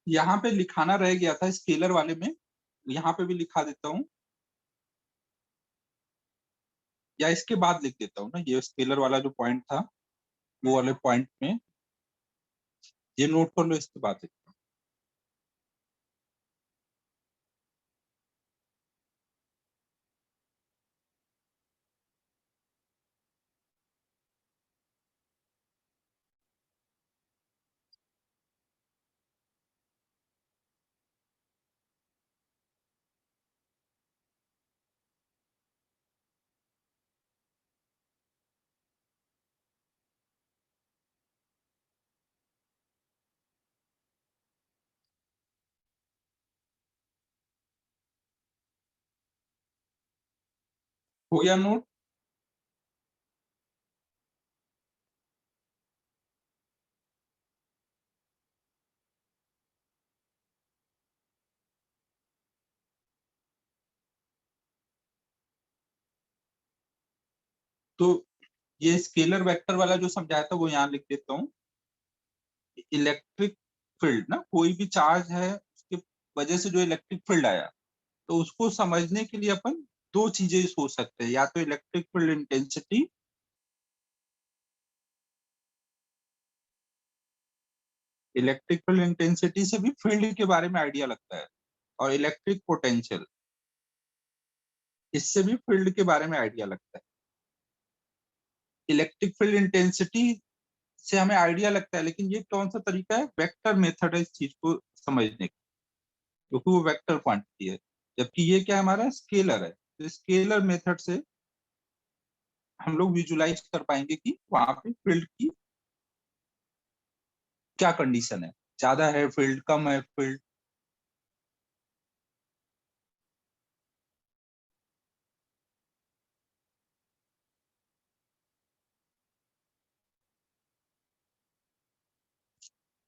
यहाँ पे लिखाना रह गया था स्केलर वाले में, यहाँ पे भी लिखा देता हूँ या इसके बाद लिख देता हूँ ना, ये स्केलर वाला जो पॉइंट था वो वाले पॉइंट में ये नोट कर लो, इसके बाद लिखता हूँ। हो गया नोट? तो ये स्केलर वेक्टर वाला जो समझाया था वो यहाँ लिख देता हूँ। इलेक्ट्रिक फील्ड ना, कोई भी चार्ज है उसके वजह से जो इलेक्ट्रिक फील्ड आया, तो उसको समझने के लिए अपन दो चीजें सोच सकते हैं, या तो electric field intensity, electric field intensity से भी फील्ड के बारे में आइडिया लगता है, और इलेक्ट्रिक पोटेंशियल, इससे भी फील्ड के बारे में आइडिया लगता है। इलेक्ट्रिक फील्ड इंटेंसिटी से हमें आइडिया लगता है, लेकिन ये कौन सा तरीका है, वेक्टर मेथड है इस चीज को समझने का, क्योंकि वो वेक्टर क्वांटिटी है, जबकि ये क्या है, हमारा स्केलर है। तो स्केलर मेथड से हम लोग विजुलाइज कर पाएंगे कि वहां पे फील्ड की क्या कंडीशन है, ज्यादा है फील्ड, कम है फील्ड।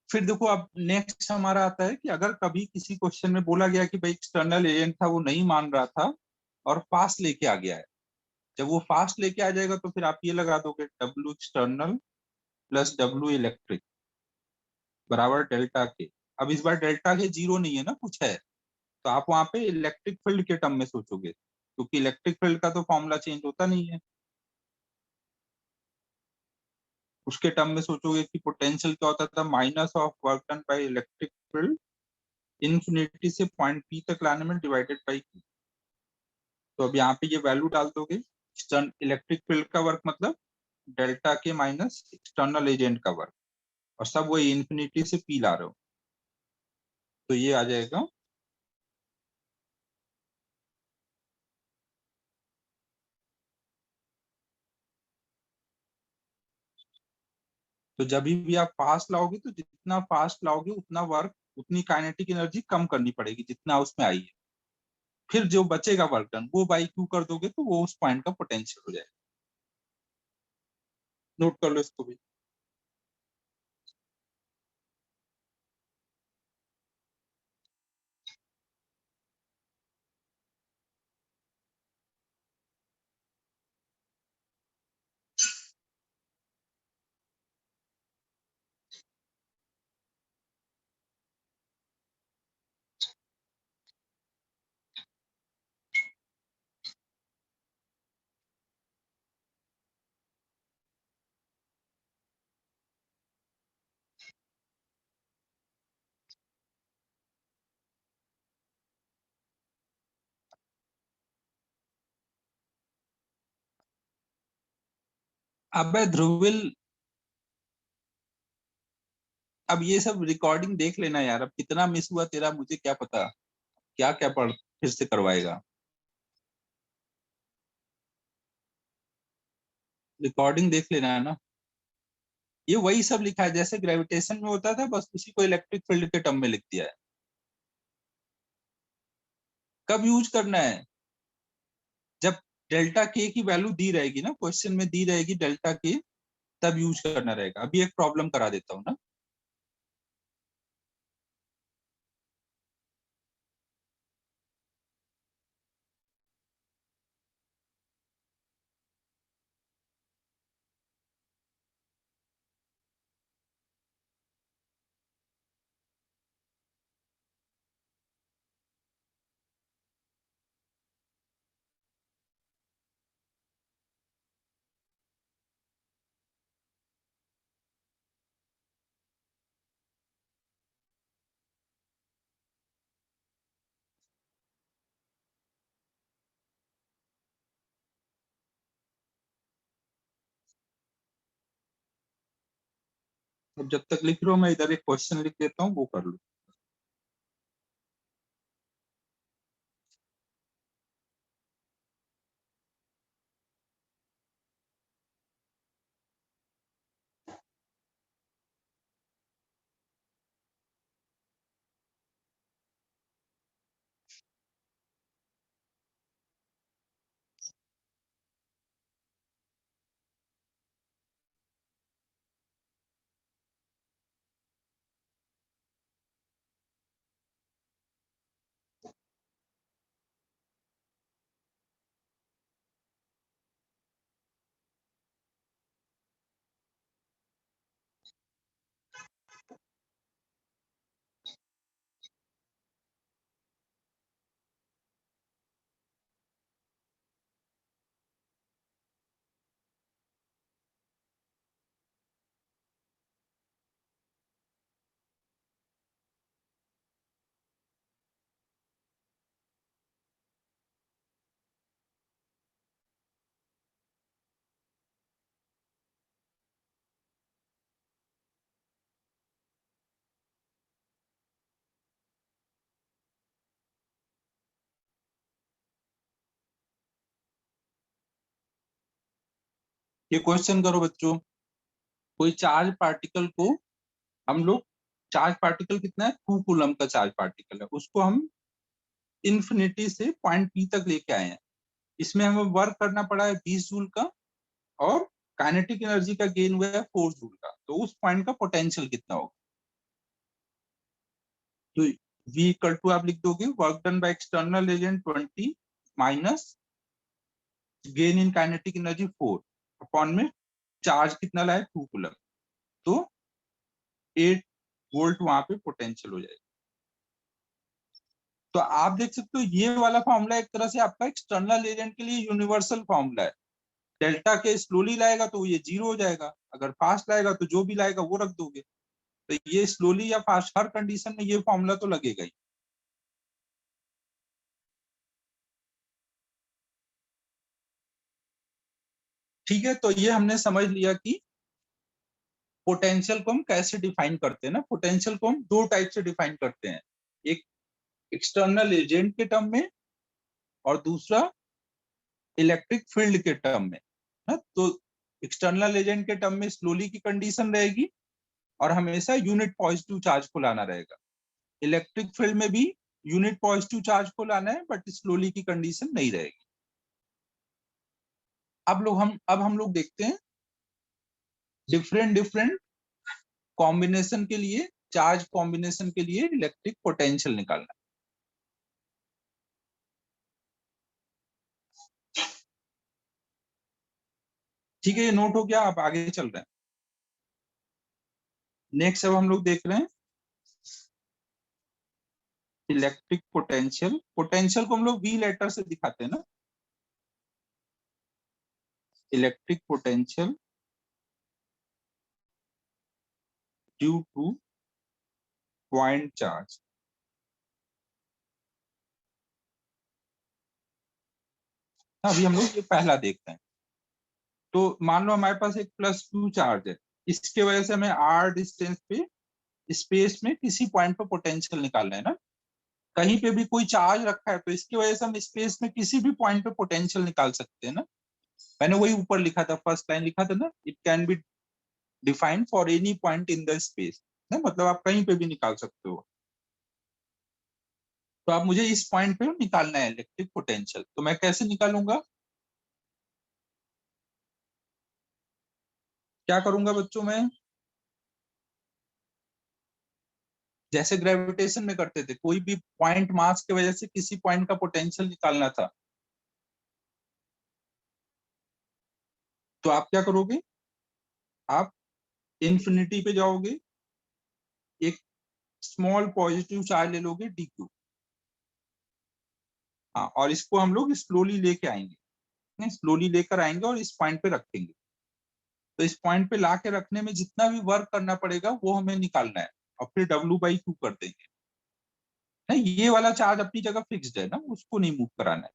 फिर देखो अब नेक्स्ट हमारा आता है कि अगर कभी किसी क्वेश्चन में बोला गया कि भाई एक्सटर्नल एजेंट था वो नहीं मान रहा था और फास्ट लेके आ गया है, जब वो फास्ट लेके आ जाएगा तो फिर आप ये लगा दोगे W external plus W electric बराबर डेल्टा के। अब इस बार डेल्टा के जीरो नहीं है ना, कुछ है, तो आप वहां पे इलेक्ट्रिक फील्ड के टर्म में सोचोगे, क्योंकि इलेक्ट्रिक फील्ड का तो फॉर्मूला चेंज होता नहीं है। उसके टर्म में सोचोगे कि पोटेंशियल क्या होता था, minus of work done by electric field infinity से पॉइंट पी तक लाने में डिवाइडेड बाई क्यू। तो अब यहाँ पे ये वैल्यू डाल दोगे, इलेक्ट्रिक फील्ड का वर्क मतलब डेल्टा के माइनस एक्सटर्नल एजेंट का वर्क, और सब वही इन्फिनिटी से पी ला रहे हो, तो ये आ जाएगा। तो जब भी आप फास्ट लाओगे तो जितना फास्ट लाओगे उतना वर्क, उतनी काइनेटिक एनर्जी कम करनी पड़ेगी जितना उसमें आई है, फिर जो बचेगा वर्क डन वो बाई क्यू कर दोगे तो वो उस पॉइंट का पोटेंशियल हो जाएगा। नोट कर लो इसको भी। अब ध्रुविल, अब ये सब रिकॉर्डिंग देख लेना यार, अब कितना मिस हुआ तेरा मुझे क्या पता, क्या क्या पढ़ फिर से करवाएगा। रिकॉर्डिंग देख लेना है ना, ये वही सब लिखा है जैसे ग्रेविटेशन में होता था, बस उसी को इलेक्ट्रिक फील्ड के टर्म में लिख दिया है। कब यूज करना है, जब डेल्टा के की वैल्यू दी रहेगी ना, क्वेश्चन में दी रहेगी डेल्टा के, तब यूज करना रहेगा। अभी एक प्रॉब्लम करा देता हूँ ना। अब जब तक लिख रहे हो मैं इधर एक क्वेश्चन लिख देता हूँ, वो कर लो। ये क्वेश्चन करो बच्चों। कोई चार्ज पार्टिकल को हम लोग, चार्ज पार्टिकल कितना है, 2 कूलम का चार्ज पार्टिकल है, उसको हम इन्फिनिटी से पॉइंट पी तक लेके आए हैं। इसमें हमें वर्क करना पड़ा है 20 जूल का, और काइनेटिक एनर्जी का गेन हुआ है 4 जूल का। तो उस पॉइंट का पोटेंशियल कितना होगा? तो V इक्वल टू आप लिख दोगे work done by external agent 20 minus gain in kinetic energy 4 upon में चार्ज कितना लाए 2 कूलम, तो 8 वोल्ट वहां पे पोटेंशियल हो जाएगा। तो आप देख सकते हो ये वाला फॉर्मूला एक तरह से आपका एक्सटर्नल एजेंट के लिए यूनिवर्सल फॉर्मूला है। डेल्टा के स्लोली लाएगा तो ये 0 हो जाएगा, अगर फास्ट लाएगा तो जो भी लाएगा वो रख दोगे। तो ये स्लोली या फास्ट हर कंडीशन में ये फॉर्मूला तो लगेगा ही। ठीक है, तो ये हमने समझ लिया कि पोटेंशियल को हम कैसे डिफाइन करते हैं ना। पोटेंशियल को हम 2 टाइप से डिफाइन करते हैं, एक एक्सटर्नल एजेंट के टर्म में और दूसरा इलेक्ट्रिक फील्ड के टर्म में ना। तो एक्सटर्नल एजेंट के टर्म में स्लोली की कंडीशन रहेगी और हमेशा यूनिट पॉजिटिव चार्ज को लाना रहेगा। इलेक्ट्रिक फील्ड में भी यूनिट पॉजिटिव चार्ज को लाना है, बट स्लोली की कंडीशन नहीं रहेगी। अब हम लोग देखते हैं डिफरेंट कॉम्बिनेशन के लिए, चार्ज कॉम्बिनेशन के लिए इलेक्ट्रिक पोटेंशियल निकालना। ठीक है, ये नोट हो गया, आप आगे चल रहे हैं। नेक्स्ट अब हम लोग देख रहे हैं इलेक्ट्रिक पोटेंशियल। पोटेंशियल को हम लोग V लेटर से दिखाते हैं ना। Electric potential due to point charge. अभी हम लोग ये पहला देखते हैं। तो मान लो हमारे पास एक +Q चार्ज है, इसके वजह से हमें R डिस्टेंस पे स्पेस में किसी पॉइंट पे पोटेंशियल निकालना है ना। कहीं पे भी कोई चार्ज रखा है तो इसकी वजह से हम स्पेस में किसी भी पॉइंट पे पोटेंशियल निकाल सकते हैं ना। मैंने वही ऊपर लिखा था, फर्स्ट लाइन लिखा था ना, it can be defined for any point in the space ना, मतलब आप कहीं पे भी निकाल सकते हो। तो आप मुझे इस पॉइंट पे निकालना है इलेक्ट्रिक पोटेंशियल, तो मैं कैसे निकालूंगा, क्या करूंगा बच्चों? मैं जैसे ग्रेविटेशन में करते थे, कोई भी पॉइंट मास की वजह से किसी पॉइंट का पोटेंशियल निकालना था, तो आप क्या करोगे, आप इन्फिनिटी पे जाओगे, एक स्मॉल पॉजिटिव चार्ज ले लोगे dq। हाँ, और इसको हम लोग स्लोली लेके आएंगे, स्लोली लेकर आएंगे और इस पॉइंट पे रखेंगे। तो इस पॉइंट पे ला के रखने में जितना भी वर्क करना पड़ेगा वो हमें निकालना है, और फिर W/Q कर देंगे ना। ये वाला चार्ज अपनी जगह फिक्स्ड है ना, उसको नहीं मूव कराना है।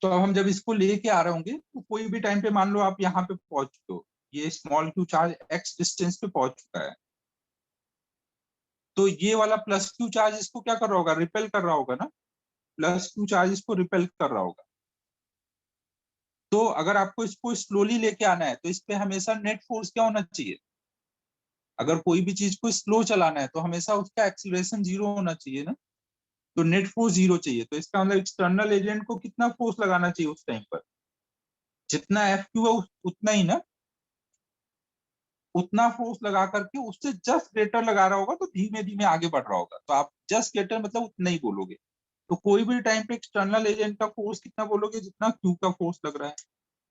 तो अब हम जब इसको लेके आ रहे होंगे तो कोई भी टाइम पे मान लो आप यहाँ पे पहुंच चुके हो, ये small Q charge x distance पे पहुंच चुका है, तो ये वाला प्लस क्यू चार्ज इसको क्या कर रहा होगा, रिपेल कर रहा होगा ना, प्लस क्यू चार्ज इसको रिपेल कर रहा होगा। तो अगर आपको इसको स्लोली लेके आना है तो इस पे हमेशा नेट फोर्स क्या होना चाहिए, अगर कोई भी चीज को स्लो चलाना है तो हमेशा उसका एक्सीलरेशन 0 होना चाहिए ना, तो नेट फोर्स 0 चाहिए। तो इसका मतलब एक्सटर्नल एजेंट को कितना फोर्स लगाना चाहिए उस टाइम पर, जितना एफ क्यू है उतना ही ना, उतना फोर्स लगा करके उससे जस्ट ग्रेटर लगा रहा होगा तो धीमे धीमे आगे बढ़ रहा होगा। तो आप जस्ट ग्रेटर मतलब उतना ही बोलोगे। तो कोई भी टाइम पे एक्सटर्नल एजेंट का फोर्स कितना बोलोगे, जितना क्यू का फोर्स लग रहा है।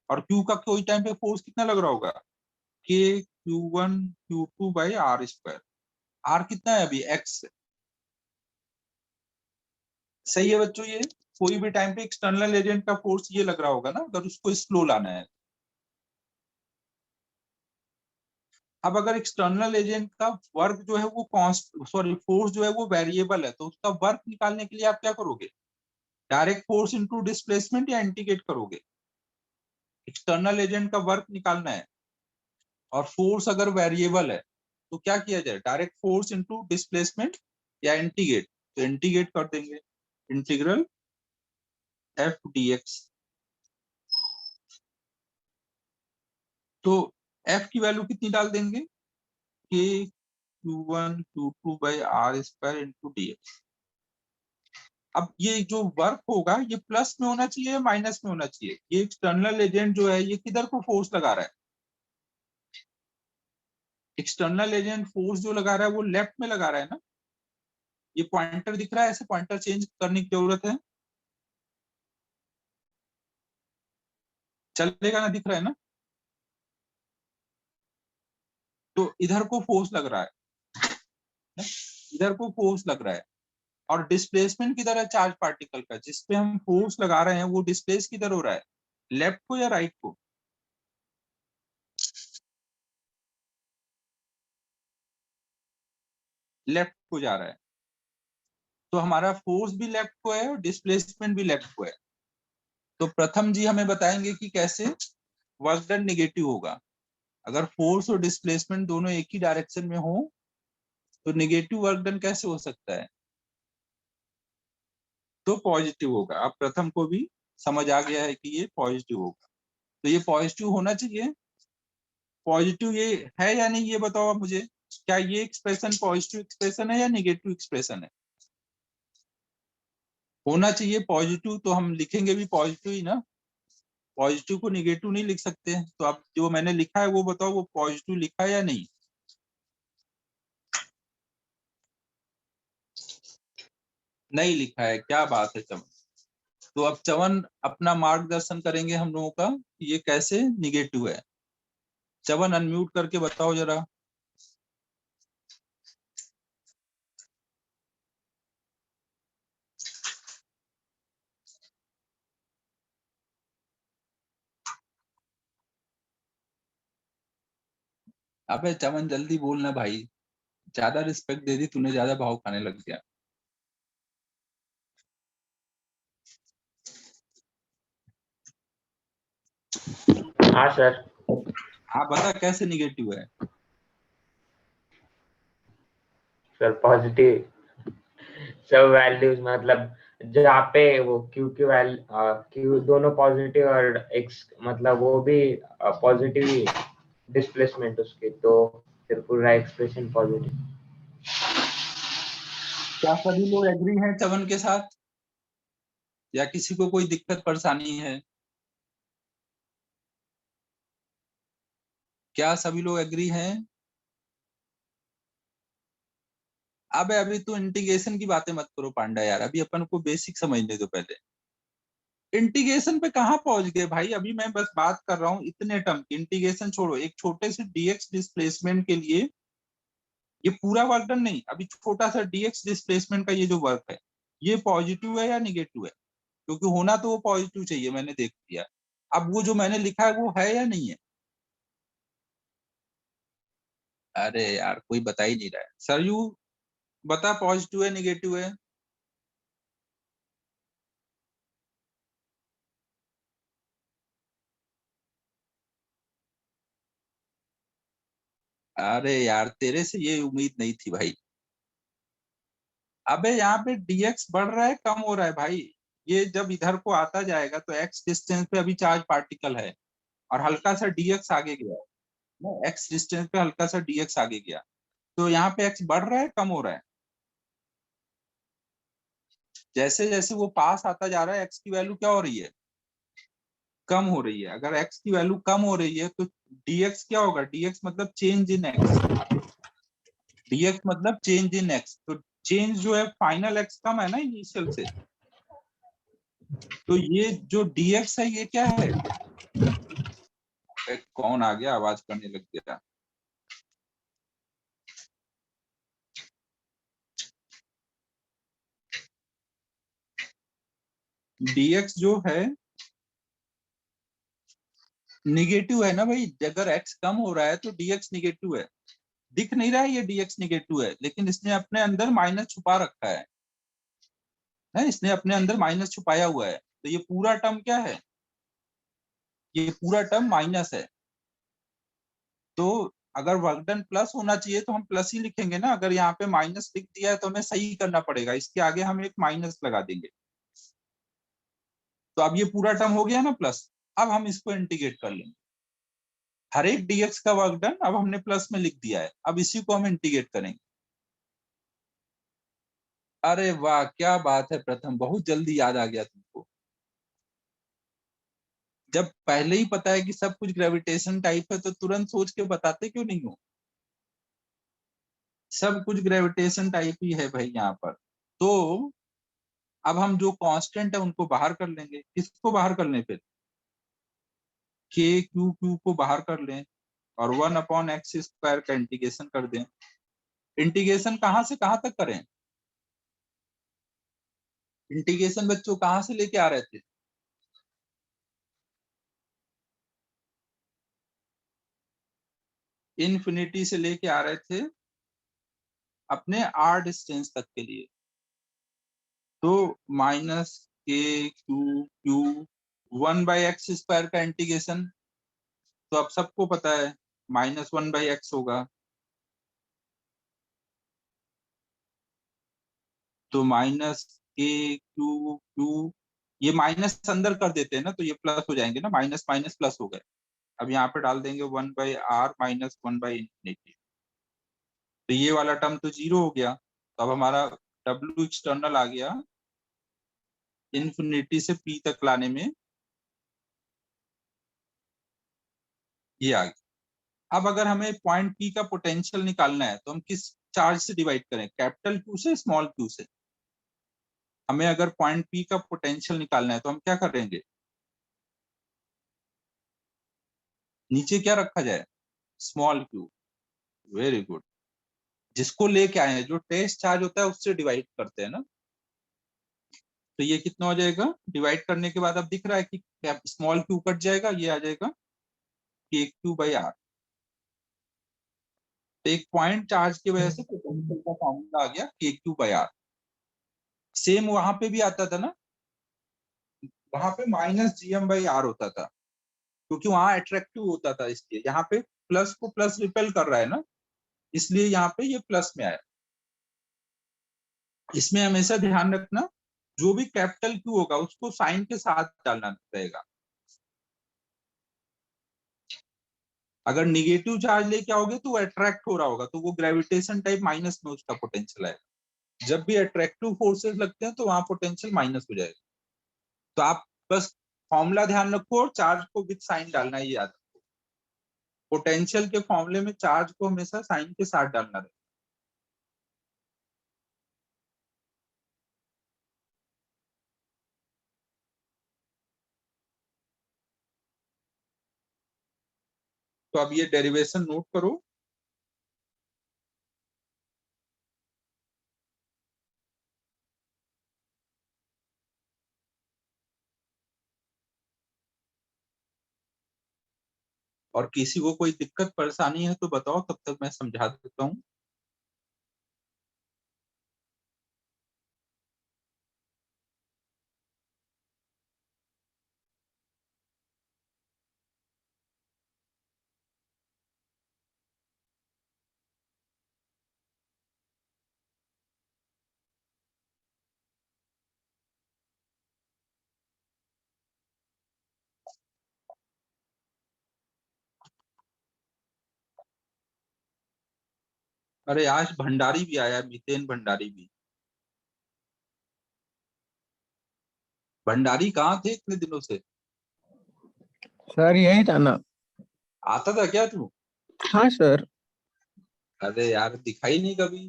और क्यू का कोई टाइम पे फोर्स कितना लग रहा होगा, के Q1 Q2 by r square. Are कितना है अभी, एक्स। सही है बच्चों, ये कोई भी टाइम पे एक्सटर्नल एजेंट का फोर्स ये लग रहा होगा ना, अगर उसको स्लो लाना है। अब अगर एक्सटर्नल एजेंट का वर्क जो है वो फोर्स जो है वो वेरिएबल है, तो उसका वर्क निकालने के लिए आप क्या करोगे, डायरेक्ट फोर्स इनटू डिस्प्लेसमेंट या इंटीग्रेट करोगे। एक्सटर्नल एजेंट का वर्क निकालना है और फोर्स अगर वेरिएबल है तो क्या किया जाए, डायरेक्ट फोर्स इनटू डिस्प्लेसमेंट या इंटीग्रेट। तो इंटीग्रेट कर देंगे, इंटीग्रल एफ डी एक्स। तो एफ की वैल्यू कितनी डाल देंगे, k Q1 Q2 by r square into d x. अब ये जो वर्क होगा ये प्लस में होना चाहिए या माइनस में होना चाहिए, ये एक्सटर्नल एजेंट जो है ये किधर को फोर्स लगा रहा है, एक्सटर्नल एजेंट फोर्स जो लगा रहा है वो लेफ्ट में लगा रहा है ना। ये पॉइंटर दिख रहा है, ऐसे पॉइंटर चेंज करने की जरूरत है, चलेगा ना, दिख रहा है ना। तो इधर को फोर्स लग रहा है ना? इधर को फोर्स लग रहा है। और डिस्प्लेसमेंट किधर है चार्ज पार्टिकल का, जिसपे हम फोर्स लगा रहे हैं वो डिस्प्लेस किधर हो रहा है, लेफ्ट को या राइट को, लेफ्ट को जा रहा है। तो हमारा फोर्स भी लेफ्ट को है और डिस्प्लेसमेंट भी लेफ्ट को है। तो प्रथम जी हमें बताएंगे कि कैसे वर्क डन निगेटिव होगा। अगर फोर्स और डिस्प्लेसमेंट दोनों एक ही डायरेक्शन में हो तो निगेटिव वर्क डन कैसे हो सकता है, तो पॉजिटिव होगा। अब प्रथम को भी समझ आ गया है कि ये पॉजिटिव होगा, तो ये पॉजिटिव होना चाहिए। पॉजिटिव ये है या नहीं, ये बताओ आप मुझे, क्या ये एक्सप्रेशन पॉजिटिव एक्सप्रेशन है या निगेटिव एक्सप्रेशन है। होना चाहिए पॉजिटिव, तो हम लिखेंगे भी पॉजिटिव ही ना, पॉजिटिव को निगेटिव नहीं लिख सकते। तो अब जो मैंने लिखा है वो बताओ, वो पॉजिटिव लिखा है या नहीं, नहीं लिखा है, क्या बात है चमन। तो अब चवन अपना मार्गदर्शन करेंगे हम लोगों का कि ये कैसे निगेटिव है। चवन अनम्यूट करके बताओ जरा। अबे चमन जल्दी बोलना भाई, ज्यादा रिस्पेक्ट दे दी तूने, ज्यादा भाव खाने लग गया। हाँ सर। हाँ बता कैसे निगेटिव है। सर पॉजिटिव सब वैल्यूज मतलब जहाँ पे वो क्यू की वैल्यू क्यू दोनों पॉजिटिव और एक्स मतलब वो भी पॉजिटिव ही डिस्प्लेसमेंट उसकी, तो फिर पूरा एक्सप्रेशन पॉजिटिव। क्या सभी लोग एग्री हैं चवन के साथ, या किसी को कोई दिक्कत परेशानी है, क्या सभी लोग एग्री हैं। अब अभी तो इंटीग्रेशन की बातें मत करो पांडा यार, अभी अपन को बेसिक समझने दो पहले। इंटीग्रेशन पे कहाँ पहुंच गए भाई, अभी मैं बस बात कर रहा हूँ इतने टर्म की। इंटीग्रेशन छोड़ो, एक छोटे से डीएक्स डिस्प्लेसमेंट के लिए ये पूरा वर्क डन नहीं, अभी छोटा सा डीएक्स डिस्प्लेसमेंट का ये जो वर्क है ये पॉजिटिव है या निगेटिव है, क्योंकि होना तो वो पॉजिटिव चाहिए, मैंने देख लिया। अब वो जो मैंने लिखा है वो है या नहीं है, अरे यार कोई बता ही नहीं रहा है। सरयू बता, पॉजिटिव है निगेटिव है। अरे यार तेरे से ये उम्मीद नहीं थी भाई। अबे यहाँ पे dx बढ़ रहा है कम हो रहा है भाई। ये जब इधर को आता जाएगा तो x डिस्टेंस पे अभी चार्ज पार्टिकल है और हल्का सा dx आगे गया है ना, x डिस्टेंस पे हल्का सा dx आगे गया, तो यहाँ पे x बढ़ रहा है कम हो रहा है। जैसे जैसे वो पास आता जा रहा है x की वैल्यू क्या हो रही है, कम हो रही है। अगर x की वैल्यू कम हो रही है तो dx क्या होगा, dx मतलब चेंज इन x, dx मतलब चेंज इन x। तो चेंज जो है फाइनल x कम है ना इनिशियल से, तो ये जो dx है ये क्या है। कौन आ गया आवाज करने लग गया। dx जो है निगेटिव है ना भाई, अगर x कम हो रहा है तो dx निगेटिव है। दिख नहीं रहा है ये dx निगेटिव है, लेकिन इसने अपने अंदर माइनस छुपा रखा है इसने अपने अंदर माइनस छुपाया हुआ है। तो ये पूरा टर्म क्या है, ये पूरा टर्म माइनस है। तो अगर वर्क डन प्लस होना चाहिए तो हम प्लस ही लिखेंगे ना। अगर यहाँ पे माइनस लिख दिया है तो हमें सही करना पड़ेगा, इसके आगे हम एक माइनस लगा देंगे। तो अब ये पूरा टर्म हो गया ना प्लस। अब हम इसको इंटीग्रेट कर लेंगे, हर एक dx का वर्क डन अब हमने प्लस में लिख दिया है, अब इसी को हम इंटीग्रेट करेंगे। अरे वाह क्या बात है प्रथम, बहुत जल्दी याद आ गया तुमको। जब पहले ही पता है कि सब कुछ ग्रेविटेशन टाइप है तो तुरंत सोच के बताते क्यों नहीं हो। सब कुछ ग्रेविटेशन टाइप ही है भाई यहाँ पर। तो अब हम जो कांस्टेंट है उनको बाहर कर लेंगे। किसको बाहर कर लें फिर, के क्यू क्यू को बाहर कर लें और 1/x² का इंटीग्रेशन कर दें। इंटीग्रेशन कहाँ से कहाँ तक करें, इंटीग्रेशन बच्चों कहाँ से लेके आ रहे थे, इन्फिनिटी से लेके आ रहे थे अपने r डिस्टेंस तक के लिए। तो माइनस के क्यू क्यू 1/x² का इंटीग्रेशन, तो अब सबको पता है -1/x होगा। तो माइनस के क्यू क्यू, ये माइनस अंदर कर देते हैं ना तो ये प्लस हो जाएंगे ना, माइनस माइनस प्लस हो गए। अब यहाँ पे डाल देंगे 1/r माइनस 1/∞। तो ये वाला टर्म तो जीरो हो गया। तो अब हमारा W एक्सटर्नल आ गया इन्फिनिटी से P तक लाने में, ये आ गया। अब अगर हमें पॉइंट P का पोटेंशियल निकालना है तो हम किस चार्ज से डिवाइड करें, कैपिटल Q से स्मॉल q से। हमें अगर पॉइंट P का पोटेंशियल निकालना है तो हम क्या करेंगे, नीचे क्या रखा जाए, स्मॉल q। वेरी गुड, जिसको लेके आए हैं जो टेस्ट चार्ज होता है उससे डिवाइड करते हैं ना। तो ये कितना हो जाएगा, डिवाइड करने के बाद अब दिख रहा है कि स्मॉल q कट जाएगा, ये आ जाएगा KQ/r। तो एक पॉइंट चार्ज की वजह से पोटेंशियल का फॉर्मूला आ गया KQ/r। सेम वहां पे भी आता था ना, वहां पे -gm/r होता था, क्योंकि वहां अट्रैक्टिव होता था, इसलिए यहाँ पे प्लस को प्लस रिपेल कर रहा है ना, इसलिए यहाँ पे ये प्लस में आया। इसमें हमेशा ध्यान रखना जो भी कैपिटल Q होगा उसको साइन के साथ डालना रहेगा। अगर निगेटिव चार्ज लेके आओगे तो वो अट्रैक्ट हो रहा होगा, तो वो ग्रेविटेशन टाइप माइनस में उसका पोटेंशियल आएगा। जब भी अट्रैक्टिव फोर्सेस लगते हैं तो वहां पोटेंशियल माइनस हो जाएगा। तो आप बस फॉर्मूला ध्यान रखो और चार्ज को विद साइन डालना ही याद रखो। पोटेंशियल के फॉर्मूले में चार्ज को हमेशा साइन के साथ डालना रहेगा। तो अब ये डेरिवेशन नोट करो। और किसी को कोई दिक्कत परेशानी है तो बताओ, तब तक मैं समझा देता हूँ। अरे आज भंडारी भी आया, मितेन भंडारी भी। भंडारी कहाँ थे इतने दिनों से? सर यही था ना। आता था क्या तू? हाँ सर। अरे यार दिखाई नहीं कभी।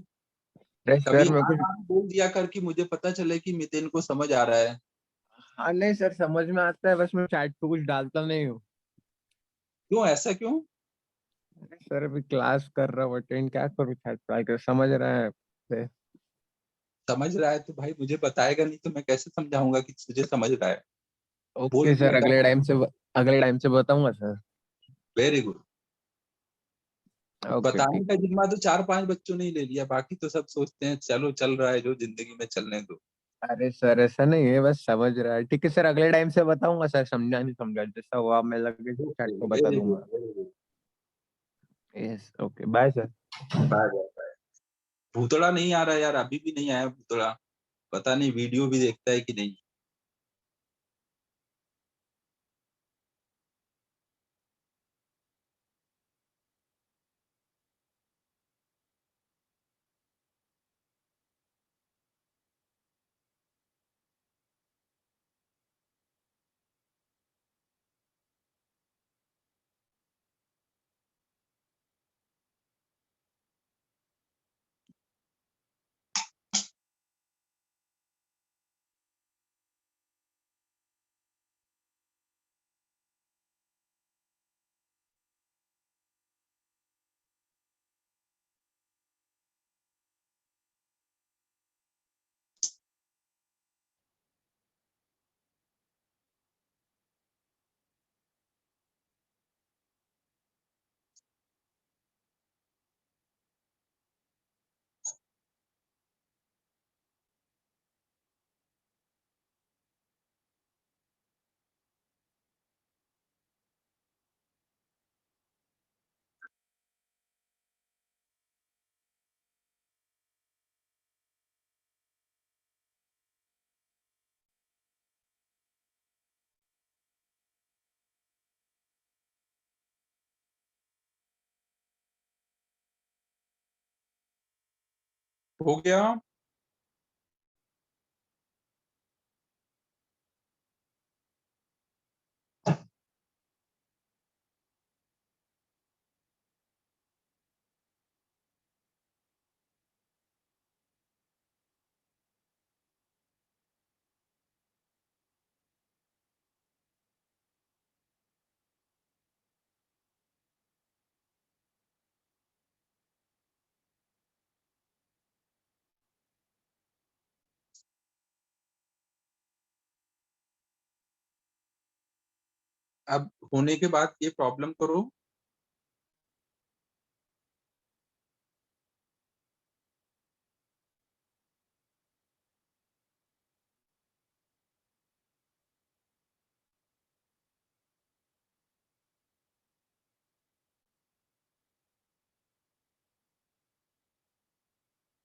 अरे कभी सर मैं हाँ कुछ। हाँ बोल दिया कर कि मुझे पता चले कि मितेन को समझ आ रहा है। हाँ नहीं सर, समझ में आता है, बस मैं चैट पे कुछ डालता नहीं हूँ। क्यों, ऐसा क्यों? अरे सर अभी क्लास कर रहा हूँ अटेंड, क्या करूँ चैट पे आकर, समझ रहे हैं। समझ रहा है तो भाई मुझे बताएगा नहीं तो मैं कैसे समझाऊंगा कि तुझे समझ रहा है? बोल ओके सर, दिया कर। अगले टाइम से बताऊंगा सर। Very good. ओके बताने ठीक। का जिम्मा तो 4-5 बच्चों ने ही ले लिया, बाकी तो सब सोचते हैं चलो चल रहा है जो जिंदगी में चलने दो। अरे सर ऐसा नहीं है, बस समझ रहा है। ठीक है सर, अगले टाइम से बताऊंगा सर, समझा नहीं समझा जैसा हुआ मैं लगे चैट पे बता वेरी गुड दूंगा। Very good. Yes okay, bye sir. Bye bye. Bhutada नहीं आ रहा यार, अभी भी नहीं आया भूतड़ा। पता नहीं वीडियो भी देखता है कि नहीं। हो गया। अब होने के बाद ये प्रॉब्लम करो।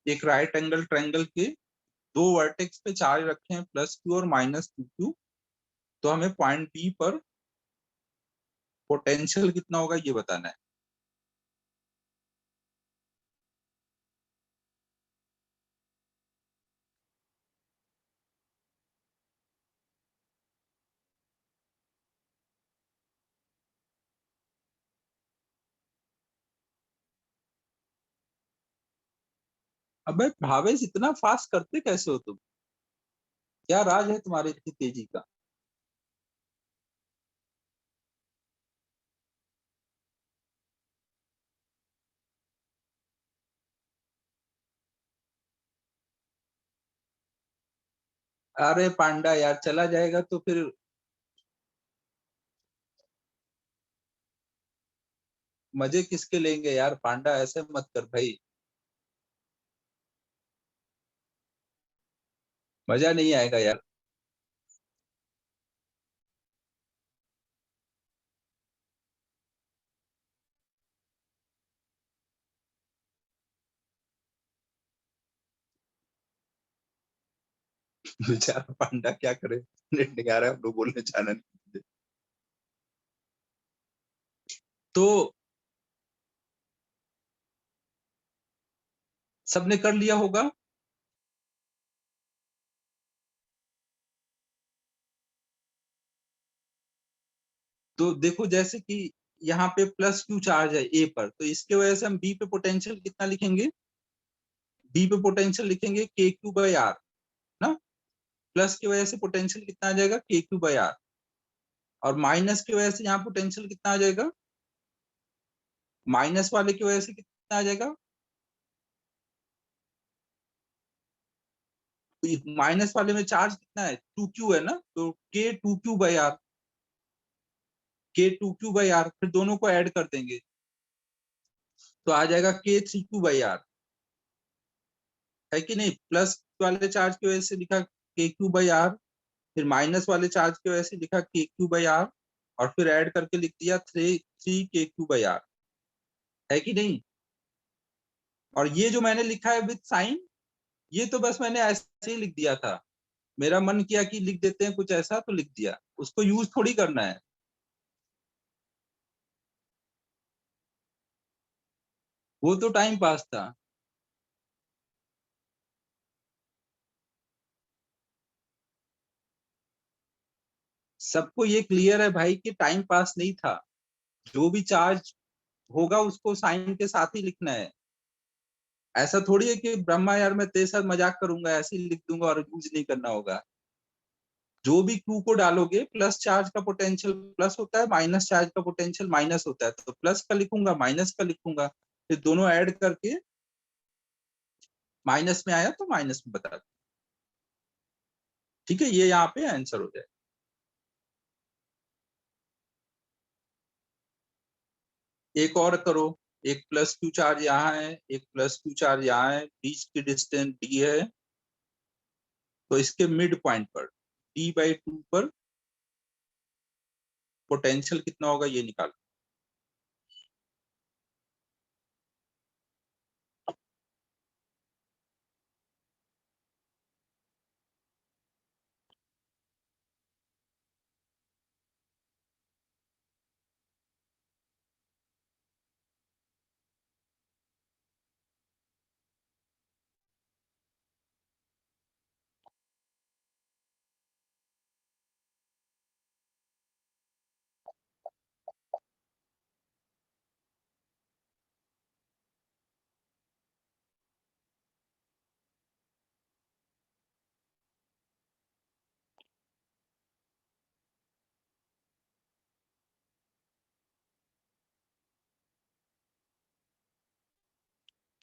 एक राइट एंगल ट्रायंगल के दो वर्टेक्स पे चार्ज रखे हैं +q और -2q। तो हमें पॉइंट बी पर पोटेंशियल कितना होगा ये बताना है। अबे भावेश, इतना फास्ट करते कैसे हो तुम? क्या राज है तुम्हारे इतनी तेजी का? अरे पांडा यार, चला जाएगा तो फिर मजे किसके लेंगे यार? पांडा ऐसे मत कर भाई, मजा नहीं आएगा यार। बेचारा पांडा क्या करे, नेट नहीं आ रहा है, हम लोग बोलने जाना नहीं। तो सबने कर लिया होगा। तो देखो जैसे कि यहाँ पे प्लस क्यू चार्ज है ए पर, तो इसके वजह से हम बी पे पोटेंशियल कितना लिखेंगे, बी पे पोटेंशियल लिखेंगे के क्यू बाई आर ना, प्लस की वजह से पोटेंशियल कितना आ जाएगा के क्यू बाई आर, और माइनस की वजह से यहाँ पोटेंशियल कितना आ जाएगा, माइनस वाले की वजह से कितना आ जाएगा, माइनस वाले में चार्ज कितना है 2q है ना, तो के 2q बाई आर, के 2q बाई आर, फिर दोनों को ऐड कर देंगे तो आ जाएगा के 3q बाई आर, है कि नहीं। प्लस वाले चार्ज की वजह से लिखा के क्यू बाई आर, फिर माइनस वाले चार्ज की वजह से लिखा के क्यू बाई आर, और फिर ऐड करके लिख दिया 3 के क्यू बाई आर, है कि नहीं। और ये जो मैंने लिखा है विद साइन, ये तो बस मैंने ऐसे ही लिख दिया था, मेरा मन किया कि लिख देते हैं कुछ ऐसा तो लिख दिया, उसको यूज थोड़ी करना है। वो तो टाइम पास था। सबको ये क्लियर है भाई कि टाइम पास नहीं था, जो भी चार्ज होगा उसको साइन के साथ ही लिखना है। ऐसा थोड़ी है कि ब्रह्मा यार मैं तेरे साथ मजाक करूंगा ऐसे ही लिख दूंगा और यूज नहीं करना होगा। जो भी क्यू को डालोगे, प्लस चार्ज का पोटेंशियल प्लस होता है, माइनस चार्ज का पोटेंशियल माइनस होता है, तो प्लस का लिखूंगा माइनस का लिखूंगा, फिर दोनों ऐड करके माइनस में आया तो माइनस में बता दूं। ठीक है, ये यहाँ पे आंसर हो जाए। एक और करो, एक प्लस क्यू चार्ज यहाँ है, एक प्लस क्यू चार्ज यहाँ है, बीच की डिस्टेंस डी है, तो इसके मिड पॉइंट पर d/2 पर पोटेंशियल कितना होगा ये निकालो।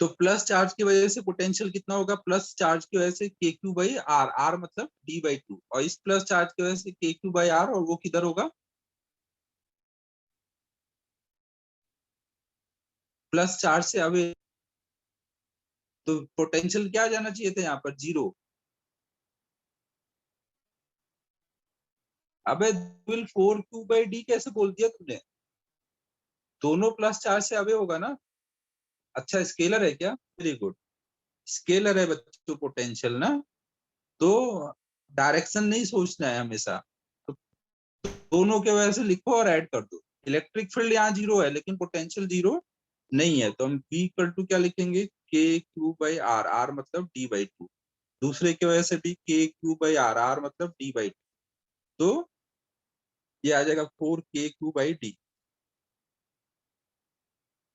तो प्लस चार्ज की वजह से पोटेंशियल कितना होगा, प्लस चार्ज की वजह से के क्यू बाई आर, आर मतलब d/2, और इस प्लस चार्ज की वजह से के क्यू बाई आर, और वो किधर होगा, प्लस चार्ज से अवे, तो पोटेंशियल क्या आ जाना चाहिए था यहाँ पर, 0। अबे 4q/d कैसे बोल दिया तुमने, दोनों प्लस चार्ज से अवे होगा ना। अच्छा स्केलर है क्या, वेरी गुड, स्केलर है बच्चों पोटेंशियल ना, तो डायरेक्शन नहीं सोचना है हमेशा, तो दोनों के वजह से लिखो और ऐड कर दो। इलेक्ट्रिक फील्ड यहाँ 0 है लेकिन पोटेंशियल 0 नहीं है, तो हम v इक्वल टू क्या लिखेंगे, के क्यू बाई आर, आर मतलब d/2, दूसरे की वजह से भी के क्यू बाई आर, आर मतलब d/2, तो ये आ जाएगा 4k/d।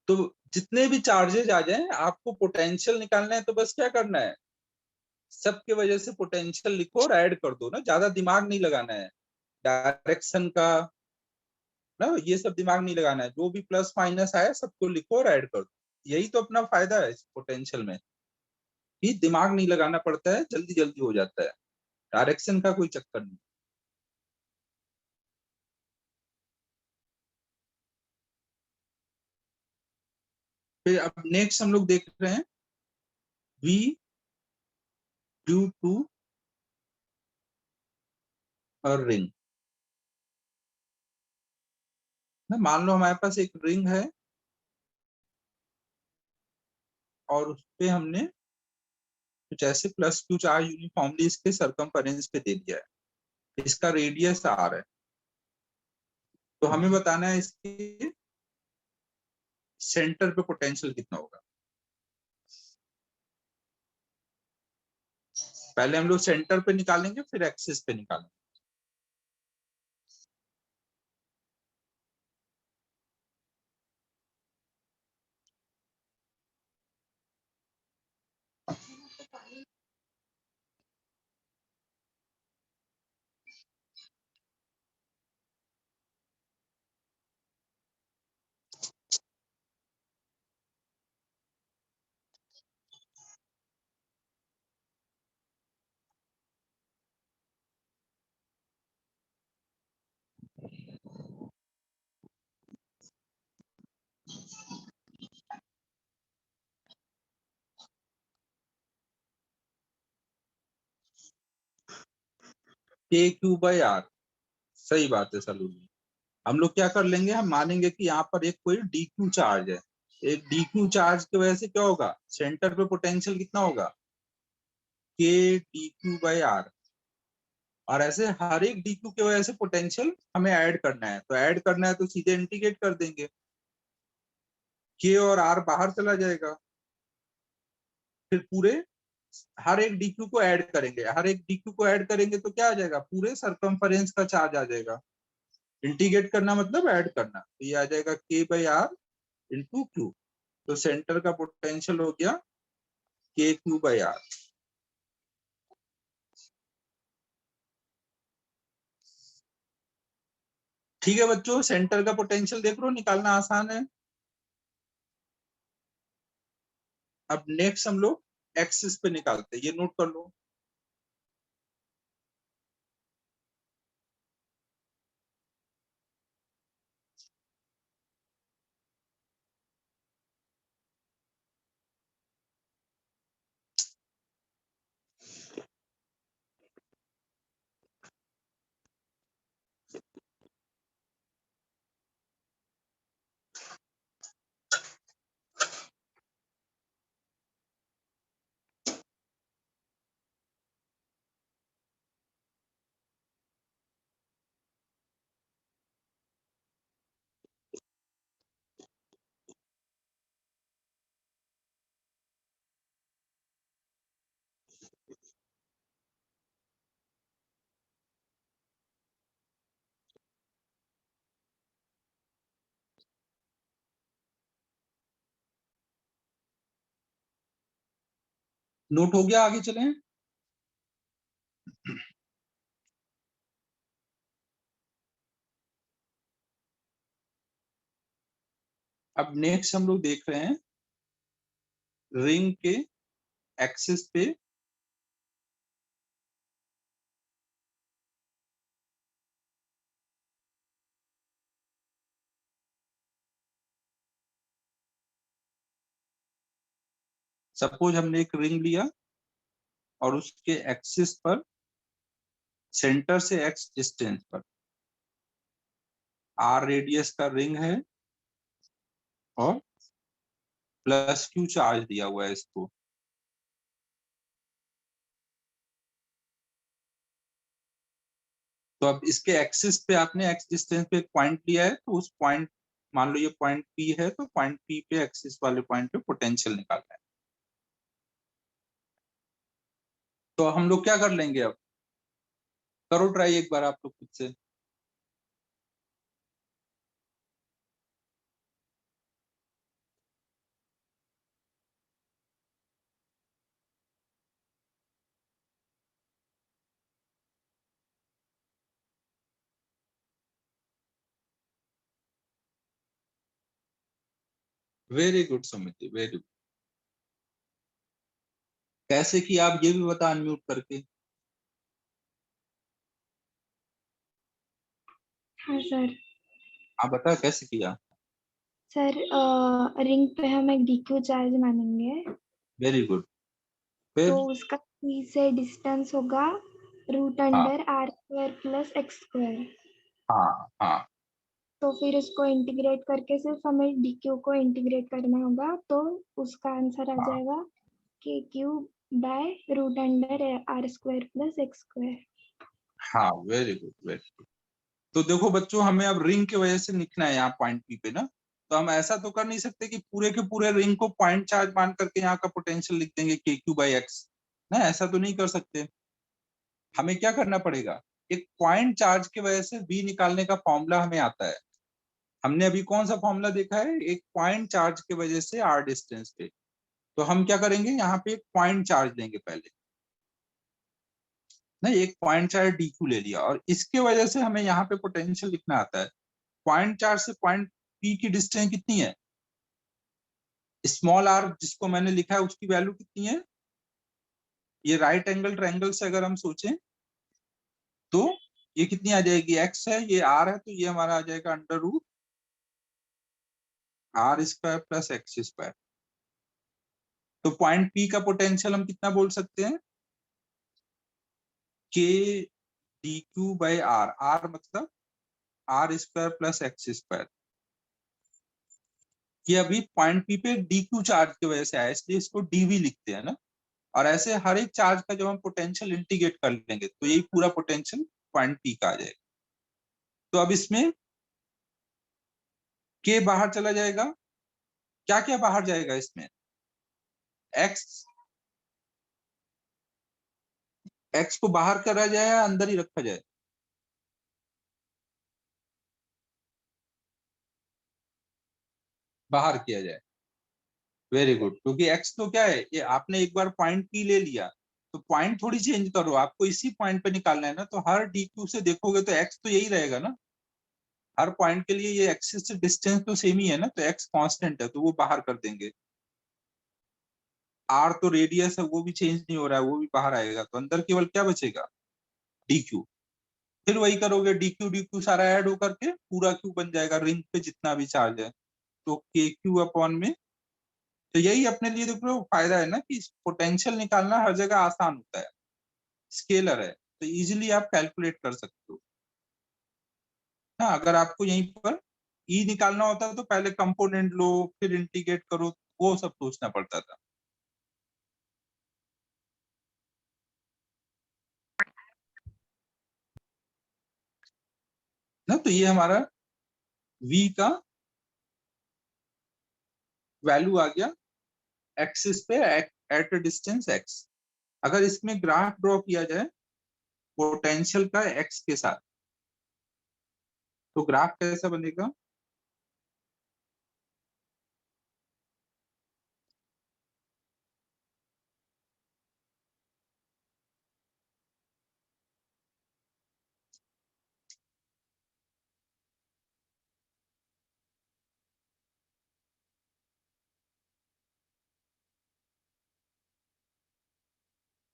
तो जितने भी चार्जेज आ जाएं आपको पोटेंशियल निकालना है, तो बस क्या करना है, सबके वजह से पोटेंशियल लिखो और ऐड कर दो ना, ज्यादा दिमाग नहीं लगाना है डायरेक्शन का ना, ये सब दिमाग नहीं लगाना है, जो भी प्लस माइनस आया सबको लिखो और ऐड कर दो। यही तो अपना फायदा है इस पोटेंशियल में, कि दिमाग नहीं लगाना पड़ता है, जल्दी जल्दी हो जाता है, डायरेक्शन का कोई चक्कर नहीं। फिर अब नेक्स्ट हम लोग देख रहे हैं v due to a ring ना, मान लो हमारे पास एक रिंग है और उस पे हमने कुछ ऐसे प्लस क्यू चार्ज यूनिफॉर्मली इसके सरकमफेरेंस पे दे दिया है, इसका रेडियस आर है, तो हमें बताना है इसके सेंटर पे पोटेंशियल कितना होगा। पहले हम लोग सेंटर पे निकालेंगे, फिर एक्सिस पे निकालेंगे। के क्यू बाई आर, सही बात है सलून। हम लोग क्या कर लेंगे, हम मानेंगे कि यहाँ पर एक कोई डी क्यू चार्ज है। एक डी क्यू चार्ज की वजह से क्या होगा, सेंटर पे पोटेंशियल कितना होगा, के डी क्यू बाई आर। और ऐसे हर एक डी क्यू की वजह से पोटेंशियल हमें ऐड करना है, तो ऐड करना है तो सीधे इंटीग्रेट कर देंगे, के और आर बाहर चला जाएगा, फिर पूरे हर एक डी क्यू को ऐड करेंगे। हर एक डी क्यू को ऐड करेंगे तो क्या आ जाएगा, पूरे सरकमफरेंस का चार्ज आ जाएगा। इंटीग्रेट करना मतलब ऐड करना, तो ये आ जाएगा के बाई आर इंटू क्यू। तो सेंटर का पोटेंशियल हो गया के क्यू बाई आर। ठीक है बच्चों, सेंटर का पोटेंशियल देख लो, निकालना आसान है। अब नेक्स्ट हम लोग एक्सिस पे निकालते हैं, ये नोट कर लो। नोट हो गया, आगे चलें। अब नेक्स्ट हम लोग देख रहे हैं रिंग के एक्सिस पे सपोज हमने एक रिंग लिया और उसके एक्सिस पर सेंटर से एक्स डिस्टेंस पर आर रेडियस का रिंग है और प्लस क्यू चार्ज दिया हुआ है इसको। तो अब इसके एक्सिस पे आपने एक्स डिस्टेंस पे एक पॉइंट लिया है, तो उस पॉइंट, मान लो ये पॉइंट पी है, तो पॉइंट पी पे एक्सिस वाले पॉइंट पे पोटेंशियल निकालना है। तो हम लोग क्या कर लेंगे, अब करो ट्राई एक बार आप लोग खुद से। Very good Sumiti, very good. कैसे किया आप ये भी बता अनम्यूट करके। हाँ सर। आप बता कैसे किया। सर रिंग पे हम एक DQ चार्ज मानेंगे, वेरी गुड। फिर तो उसका P से डिस्टेंस होगा रूट हाँ under r square plus x square. हाँ हाँ तो फिर इसको इंटीग्रेट करके सिर्फ हमें DQ को इंटीग्रेट करना होगा, तो उसका आंसर आ हाँ जाएगा के q by root under r square plus x square. हाँ, वेरी गुड वेरी गुड। तो देखो बच्चों, हमें अब रिंग की वजह से लिखना है यहाँ पॉइंट पी पे ना, तो हम ऐसा तो कर नहीं सकते कि पूरे के पूरे रिंग को पॉइंट चार्ज मान करके यहाँ का पोटेंशियल लिख देंगे के क्यू बाई एक्स। ना, ऐसा तो नहीं कर सकते। हमें क्या करना पड़ेगा, एक पॉइंट चार्ज की वजह से v निकालने का फॉर्मूला हमें आता है। हमने अभी कौन सा फॉर्मूला देखा है, एक पॉइंट चार्ज की वजह से r डिस्टेंस पे। तो हम क्या करेंगे, यहाँ पे एक पॉइंट चार्ज लेंगे पहले, नहीं एक पॉइंट चार्ज dq ले लिया, और इसके वजह से हमें यहाँ पे पोटेंशियल लिखना आता है। पॉइंट चार्ज से पॉइंट p की डिस्टेंस कितनी है, स्मॉल r जिसको मैंने लिखा है उसकी वैल्यू कितनी है, ये राइट एंगल ट्रायंगल से अगर हम सोचें तो ये कितनी आ जाएगी, x है, ये r है, तो ये हमारा आ जाएगा under root r square plus x square. तो पॉइंट P का पोटेंशियल हम कितना बोल सकते हैं, k dq by r, r मतलब r square plus x square. ये अभी पॉइंट P पे dq चार्ज की वजह से आया, इसलिए इसको dv लिखते हैं ना। और ऐसे हर एक चार्ज का जब हम पोटेंशियल इंटीग्रेट कर लेंगे तो यही पूरा पोटेंशियल पॉइंट P का आ जाएगा। तो अब इसमें k बाहर चला जाएगा, क्या क्या बाहर जाएगा इसमें, x को बाहर करा जाए या अंदर ही रखा जाए, बाहर किया जाए। वेरी गुड, क्योंकि x तो क्या है, ये आपने एक बार पॉइंट P ले लिया तो पॉइंट थोड़ी चेंज करो, आपको इसी पॉइंट पे निकालना है ना। तो हर dq से देखोगे तो x तो यही रहेगा ना, हर पॉइंट के लिए ये एक्सिस से डिस्टेंस तो सेम ही है ना, तो x कांस्टेंट है तो वो बाहर कर देंगे। r तो रेडियस है, वो भी चेंज नहीं हो रहा है, वो भी बाहर आएगा, तो अंदर केवल क्या बचेगा, dq। फिर वही करोगे, dq dq सारा ऐड होकर के पूरा q बन जाएगा, रिंग पे जितना भी चार्ज है, तो kq अपॉन में। तो यही अपने लिए देखो फायदा है ना कि पोटेंशियल निकालना हर जगह आसान होता है, स्केलर है तो इजीली आप कैलकुलेट कर सकते हो ना। अगर आपको यहीं पर ई निकालना होता है तो पहले कंपोनेंट लो फिर इंटीग्रेट करो, वो सब सोचना पड़ता था ना। तो ये हमारा v का वैल्यू आ गया एक्सिस पे एट अ डिस्टेंस x। अगर इसमें ग्राफ ड्रॉ किया जाए पोटेंशियल का x के साथ तो ग्राफ कैसा बनेगा,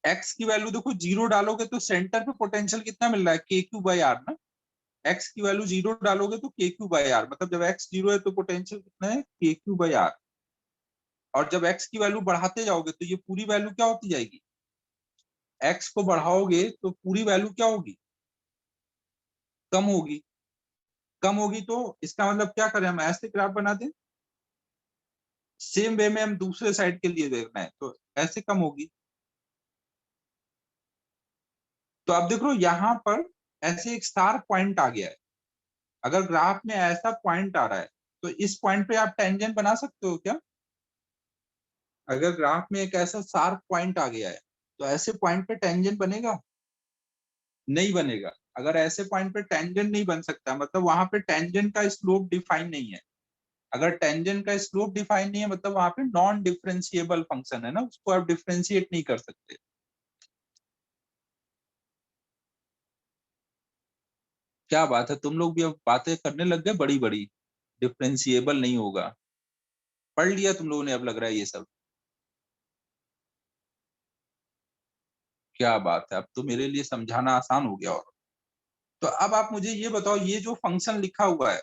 x की वैल्यू देखो जीरो डालोगे तो सेंटर पे पोटेंशियल कितना मिल रहा है, के क्यू बाई आर ना। x की वैल्यू जीरो डालोगे तो के क्यू बाई आर, मतलब जब x जीरो है तो पोटेंशियल कितना है, के क्यू बाई आर। और जब x की वैल्यू बढ़ाते जाओगे तो ये पूरी वैल्यू क्या होती जाएगी, x को बढ़ाओगे तो पूरी वैल्यू क्या होगी, कम होगी। कम होगी तो इसका मतलब क्या करें, हम ऐसे ग्राफ बना दें, सेम वे में हम दूसरे साइड के लिए देखना है तो ऐसे कम होगी। तो अब देखो यहाँ पर ऐसे एक स्टार पॉइंट आ गया है, अगर ग्राफ में ऐसा पॉइंट आ रहा है तो इस पॉइंट पे आप टेंजेंट बना सकते हो क्या, अगर ग्राफ में एक ऐसा शार्प पॉइंट आ गया है तो ऐसे पॉइंट पे टेंजेंट बनेगा, नहीं बनेगा। अगर ऐसे पॉइंट पे टेंजेंट नहीं बन सकता मतलब वहां पे टेंजेंट का स्लोप डिफाइन नहीं है। अगर टेंजेंट का स्लोप डिफाइन नहीं है मतलब वहां पे नॉन डिफरेंशिएबल फंक्शन है ना, उसको आप डिफरेंशिएट नहीं कर सकते। क्या बात है, तुम लोग भी अब बातें करने लग गए बड़ी बड़ी, डिफरेंशिएबल नहीं होगा, पढ़ लिया तुम लोगों ने अब लग रहा है ये सब। क्या बात है, अब तो मेरे लिए समझाना आसान हो गया। और तो अब आप मुझे ये बताओ, ये जो फंक्शन लिखा हुआ है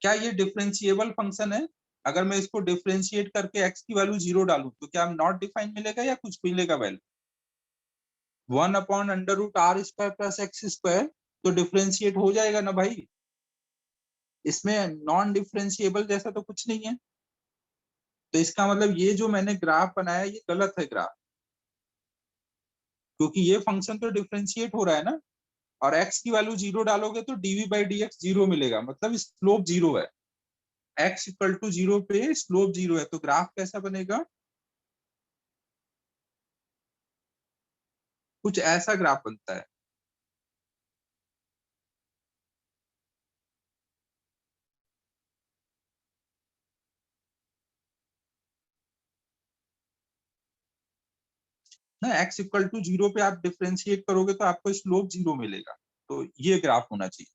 क्या ये डिफरेंशिएबल फंक्शन है, अगर मैं इसको डिफरेंशिएट करके x की वैल्यू जीरो डालूं तो क्या नॉट डिफाइन मिलेगा या कुछ मिलेगा value, 1/√r square plus x square, तो डिफरेंशिएट हो जाएगा ना भाई। इसमें नॉन डिफरेंशिएबल जैसा तो कुछ नहीं है। तो इसका मतलब ये जो मैंने ग्राफ बनाया ये गलत है ग्राफ, क्योंकि ये फंक्शन तो डिफरेंशिएट हो रहा है ना, और x की वैल्यू जीरो डालोगे तो dv बाई dx जीरो मिलेगा, मतलब स्लोप जीरो है। x इक्वल टू जीरो पे स्लोप जीरो है, तो ग्राफ कैसा बनेगा, कुछ ऐसा ग्राफ बनता है। ना x इक्वल टू 0 पे आप डिफरेंशिएट करोगे तो आपको स्लोप 0 मिलेगा। तो ये ग्राफ होना चाहिए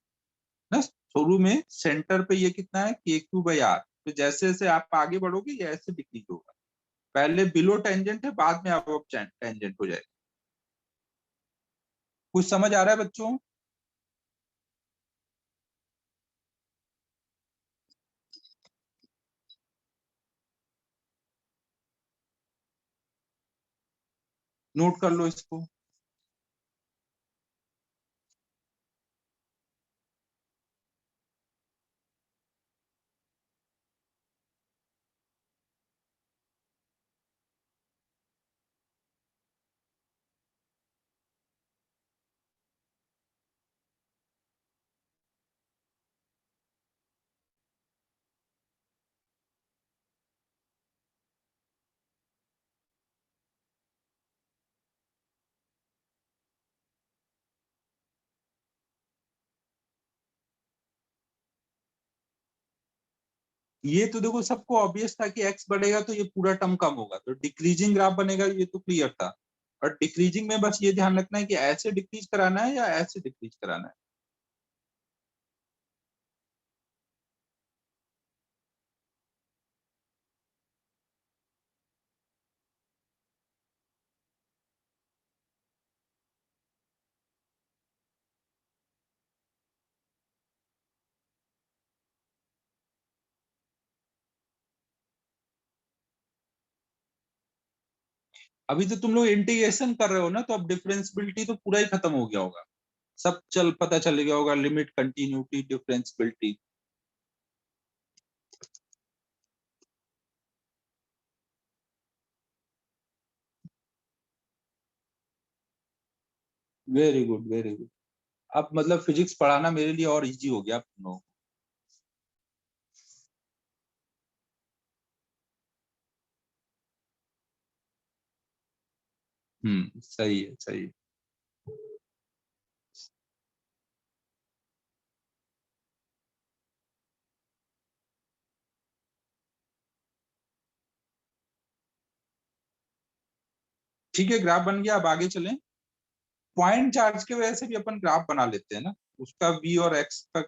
ना। शुरू में सेंटर पे ये कितना है KQ/R। तो जैसे जैसे आप आगे बढ़ोगे ये ऐसे डिक्रीज होगा। पहले बिलो टेंजेंट है, बाद में अब टेंजेंट हो जाएगा। कुछ समझ आ रहा है बच्चों? नोट कर लो इसको। ये तो देखो सबको ऑब्वियस था कि x बढ़ेगा तो ये पूरा टर्म कम होगा, तो डिक्रीजिंग ग्राफ बनेगा, ये तो क्लियर था। और डिक्रीजिंग में बस ये ध्यान रखना है कि ऐसे डिक्रीज कराना है या ऐसे डिक्रीज कराना है। अभी तो तुम लोग इंटीग्रेशन कर रहे हो ना, तो अब डिफरेंशियबिलिटी तो पूरा ही खत्म हो गया होगा। सब पता चल गया होगा, limit, continuity, differentiability. Very good, very good. अब मतलब फिजिक्स पढ़ाना मेरे लिए और इजी हो गया अब तुम लोगों को। सही है, सही है। ठीक है, ग्राफ बन गया। अब आगे चलें। पॉइंट चार्ज की वजह से भी अपन ग्राफ बना लेते हैं ना, उसका v और x का।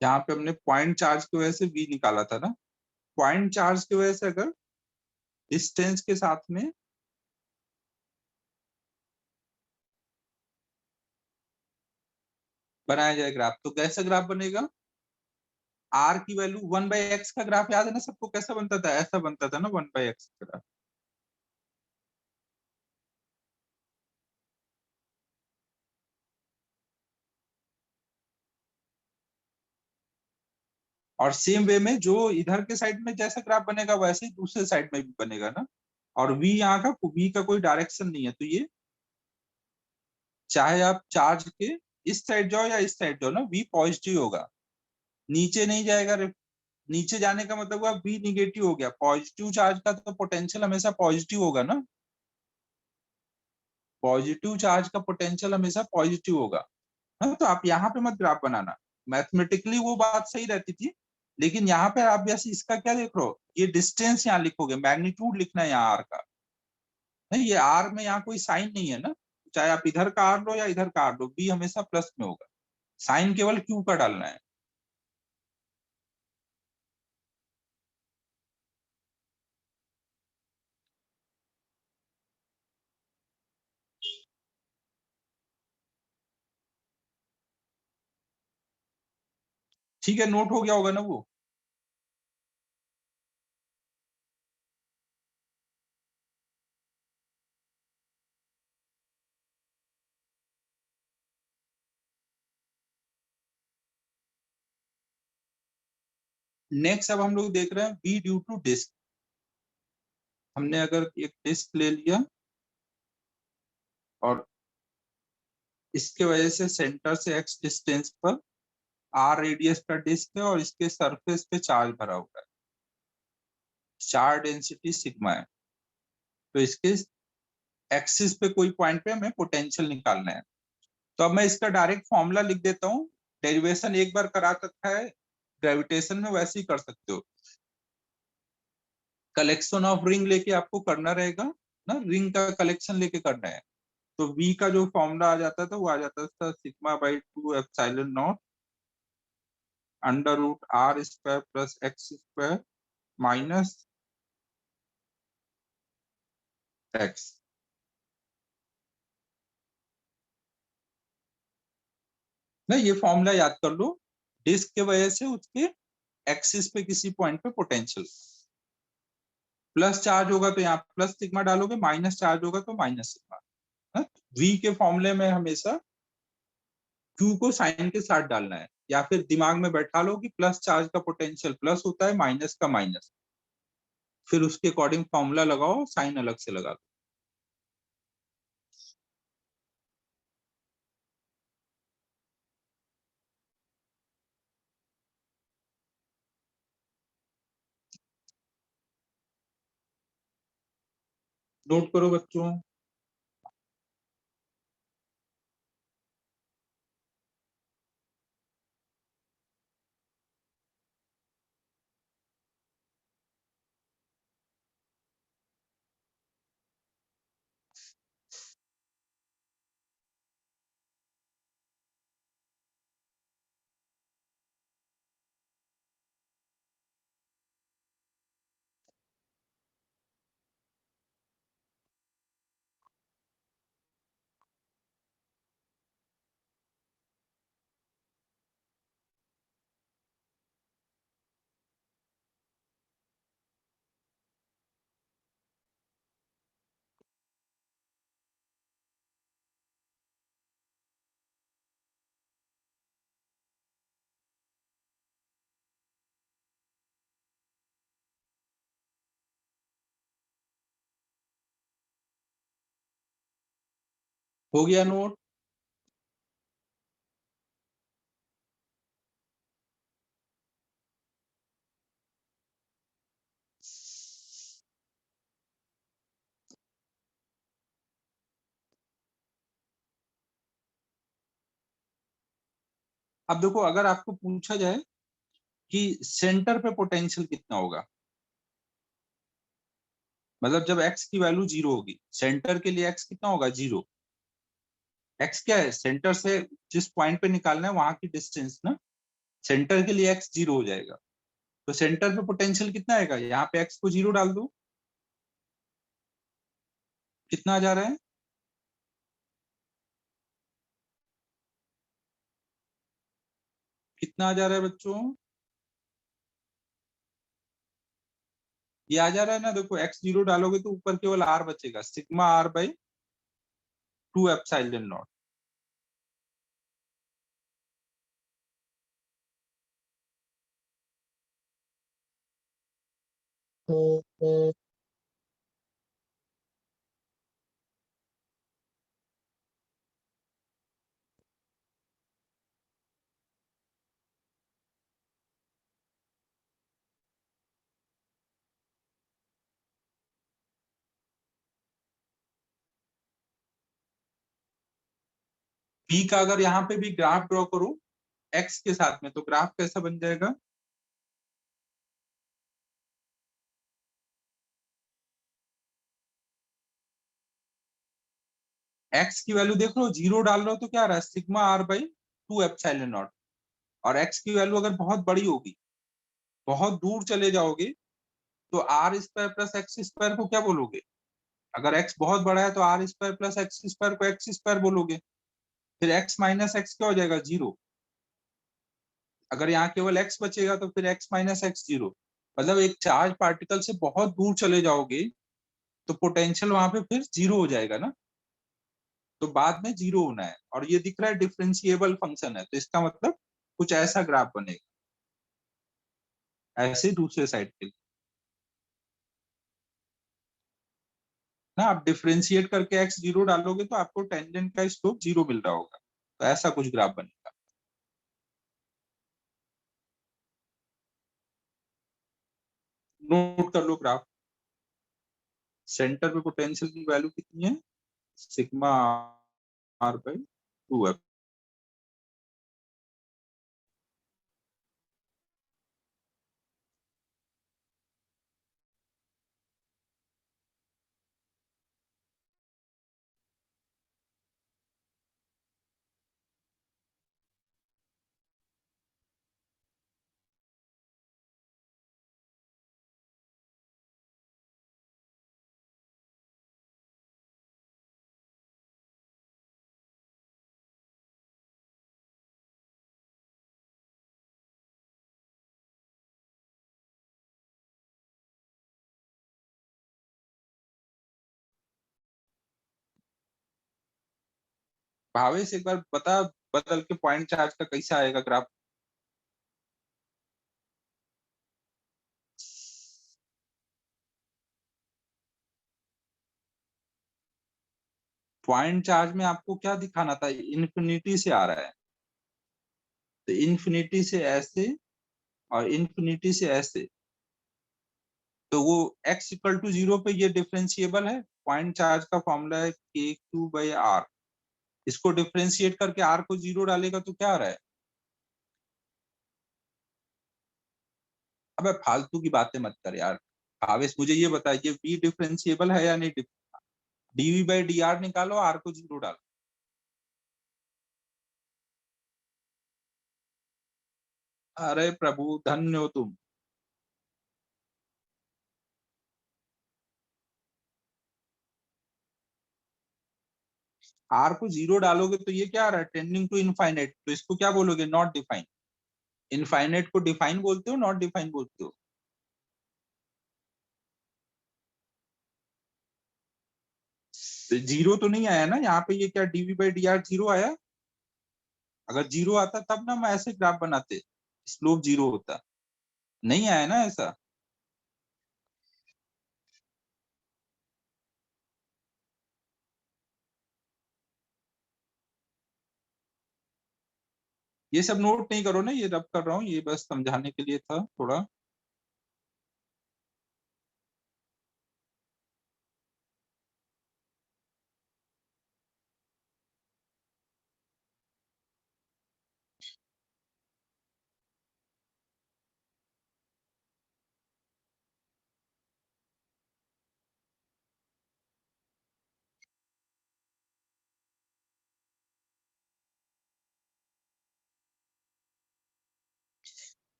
यहाँ पे हमने पॉइंट चार्ज की वजह से v निकाला था ना। पॉइंट चार्ज की वजह से अगर डिस्टेंस के साथ में बनाया जाए ग्राफ, तो कैसा ग्राफ बनेगा? r की वैल्यू 1/x का ग्राफ याद है ना सबको? कैसा बनता था? ऐसा बनता था ना 1/x का ग्राफ। और सेम वे में जो इधर के साइड में जैसा ग्राफ बनेगा वैसे ही दूसरे साइड में भी बनेगा ना। और v यहाँ का v का कोई डायरेक्शन नहीं है, तो ये चाहे आप चार्ज के इस साइड जाओ या इस साइड जाओ ना, v पॉजिटिव होगा, नीचे नहीं जाएगा। नीचे जाने का मतलब हुआ v निगेटिव हो गया। पॉजिटिव चार्ज का तो पोटेंशियल हमेशा पॉजिटिव होगा ना। पॉजिटिव चार्ज का पोटेंशियल हमेशा पॉजिटिव होगा। हाँ, तो आप यहाँ पे मत ग्राफ बनाना। मैथमेटिकली वो बात सही रहती थी, लेकिन यहाँ पे आप जैसे इसका क्या देख रहे हो, ये डिस्टेंस यहाँ लिखोगे, मैग्नीट्यूड लिखना है यहाँ आर का। नहीं, ये आर में यहाँ कोई साइन नहीं है ना। चाहे आप इधर का आर लो या इधर का आर लो, बी हमेशा प्लस में होगा। साइन केवल क्यू का डालना है। ठीक है, नोट हो गया होगा ना वो। नेक्स्ट अब हम लोग देख रहे हैं बी ड्यू टू डिस्क। हमने अगर एक डिस्क ले लिया और इसके वजह से सेंटर से x डिस्टेंस पर r रेडियस का डिस्क है और इसके सरफेस पे चार्ज भरा हुआ है, चार्ज डेंसिटी सिग्मा है। तो इसके एक्सिस पे कोई पॉइंट पे हमें पोटेंशियल निकालना है। तो अब मैं इसका डायरेक्ट फॉर्मूला लिख देता हूँ। डेरिवेशन एक बार करा रखा है ग्रेविटेशन में, वैसे ही कर सकते हो। कलेक्शन ऑफ रिंग लेके आपको करना रहेगा ना, रिंग का कलेक्शन लेके करना है। तो V का जो फॉर्मूला आ जाता था वो आ जाता था sigma by 2 epsilon nought under root R square plus x square minus x। ना ये फॉर्मूला याद कर लो। डिस्क के वजह से उसके एक्सिस पे किसी पॉइंट पे पोटेंशियल प्लस चार्ज होगा तो यहाँ प्लस सिग्मा डालोगे, माइनस चार्ज होगा तो माइनस सिग्मा। V के फॉर्मूले में हमेशा Q को साइन के साथ डालना है, या फिर दिमाग में बैठा लो कि प्लस चार्ज का पोटेंशियल प्लस होता है, माइनस का माइनस। फिर उसके अकॉर्डिंग फॉर्मूला लगाओ, साइन अलग से लगा दो। नोट करो बच्चों। हो गया नोट? अब देखो, अगर आपको पूछा जाए कि सेंटर पे पोटेंशियल कितना होगा, मतलब जब x की वैल्यू 0 होगी, सेंटर के लिए x कितना होगा? 0। x क्या है? सेंटर से जिस पॉइंट पे निकालना है वहां की डिस्टेंस ना। सेंटर के लिए x 0 हो जाएगा, तो सेंटर पे पोटेंशियल कितना आएगा? यहाँ पे x को 0 डाल दो, कितना आ जा रहा है? कितना आ जा रहा है बच्चों? ये आ जा रहा है ना। देखो x 0 डालोगे तो ऊपर केवल r बचेगा, sigma r by 2 epsilon not. p का अगर यहाँ पे भी ग्राफ ड्रॉ करो x के साथ में, तो ग्राफ कैसा बन जाएगा? x की वैल्यू देख लो, 0 डाल रहे हो तो क्या आ रहा है? Sigma r by 2 epsilon nought. और x की वैल्यू अगर बहुत बड़ी होगी, बहुत दूर चले जाओगे, तो r square plus x square को क्या बोलोगे? अगर x बहुत बड़ा है तो r square plus x square को एक्स स्क्वायर बोलोगे। फिर x माइनस एक्स क्या हो जाएगा? 0। अगर यहाँ केवल x बचेगा तो फिर x माइनस एक्स 0। मतलब एक चार्ज पार्टिकल से बहुत दूर चले जाओगे तो पोटेंशियल वहां पे फिर 0 हो जाएगा ना। तो बाद में 0 होना है, और ये दिख रहा है डिफरेंशिएबल फंक्शन है, तो इसका मतलब कुछ ऐसा ग्राफ बनेगा, ऐसे दूसरे साइड के लिए ना। आप डिफरेंशिएट करके x 0 डालोगे तो आपको टेंजेंट का स्लोप 0 मिल रहा होगा, तो ऐसा कुछ ग्राफ बनेगा। नोट कर लो ग्राफ। सेंटर पे पोटेंशियल की वैल्यू कितनी है? Sigma R by 2f। Bhavesh एक बार बता, बदल के पॉइंट चार्ज का कैसा आएगा ग्राफ? पॉइंट चार्ज में आपको क्या दिखाना था? इन्फिनिटी से आ रहा है, तो इन्फिनिटी से ऐसे और इन्फिनिटी से ऐसे, तो वो x इक्वल टू 0 पे ये डिफरेंशिएबल है। पॉइंट चार्ज का फॉर्मूला है k2 बाई आर। इसको डिफरेंशिएट करके r को 0 डालेगा तो क्या आ रहा है? अबे फालतू की बातें मत कर यार भावेश, मुझे ये बताइए v डिफरेंशिएबल है या नहीं? dv बाई dr निकालो, r को 0 डालो। अरे प्रभु धन्य हो तुम। r को 0 डालोगे तो ये क्या आ रहा है? Tending to infinite. तो इसको क्या बोलोगे? Not define. इनफाइनाइट को डिफाइन बोलते हो, नॉट डिफाइन बोलते हो? तो 0 तो नहीं आया ना यहाँ पे? ये क्या dv बाई dr 0 आया? अगर 0 आता तब ना हम ऐसे ग्राफ बनाते, स्लोप 0 होता। नहीं आया ना ऐसा। ये सब नोट नहीं करो ना, ये रब कर रहा हूँ, ये बस समझाने के लिए था थोड़ा।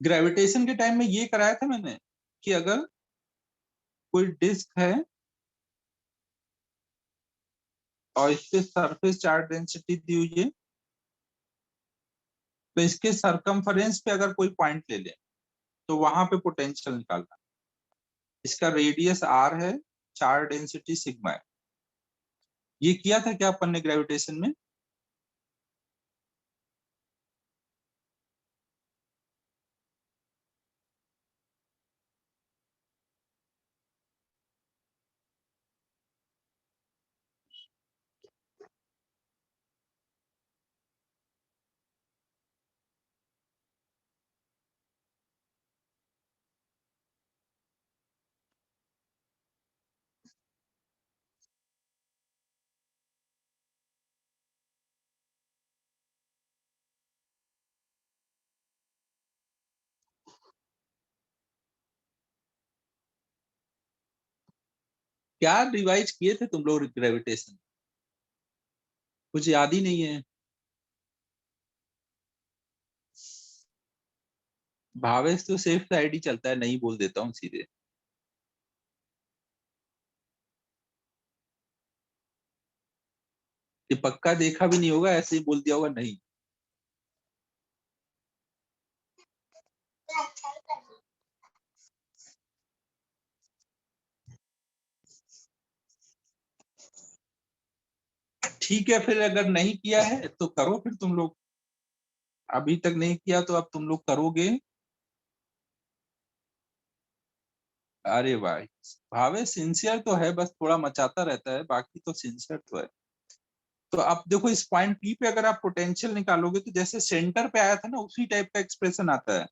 ग्रेविटेशन के टाइम में ये कराया था मैंने कि अगर कोई डिस्क है और इसके सरफेस चार्ज डेंसिटी दी हुई है, तो इसके सरकमफरेंस पे अगर कोई पॉइंट ले ले तो वहां पे पोटेंशियल निकालना। इसका रेडियस r है, चार्ज डेंसिटी सिग्मा है। ये किया था क्या अपन ने ग्रेविटेशन में? क्या रिवाइज किए थे तुम लोग ग्रेविटेशन? कुछ याद ही नहीं है। भावेश तो सेफ साइड ही चलता है, नहीं बोल देता हूँ सीधे। ये पक्का देखा भी नहीं होगा, ऐसे ही बोल दिया होगा नहीं। ठीक है, फिर अगर नहीं किया है तो करो फिर तुम लोग। अभी तक नहीं किया तो अब तुम लोग करोगे। अरे भाई भावेश सिंसियर तो है, बस थोड़ा मचाता रहता है, बाकी तो सिंसियर तो है। तो अब देखो इस पॉइंट पी पे अगर आप पोटेंशियल निकालोगे तो जैसे सेंटर पे आया था ना, उसी टाइप का एक्सप्रेशन आता है।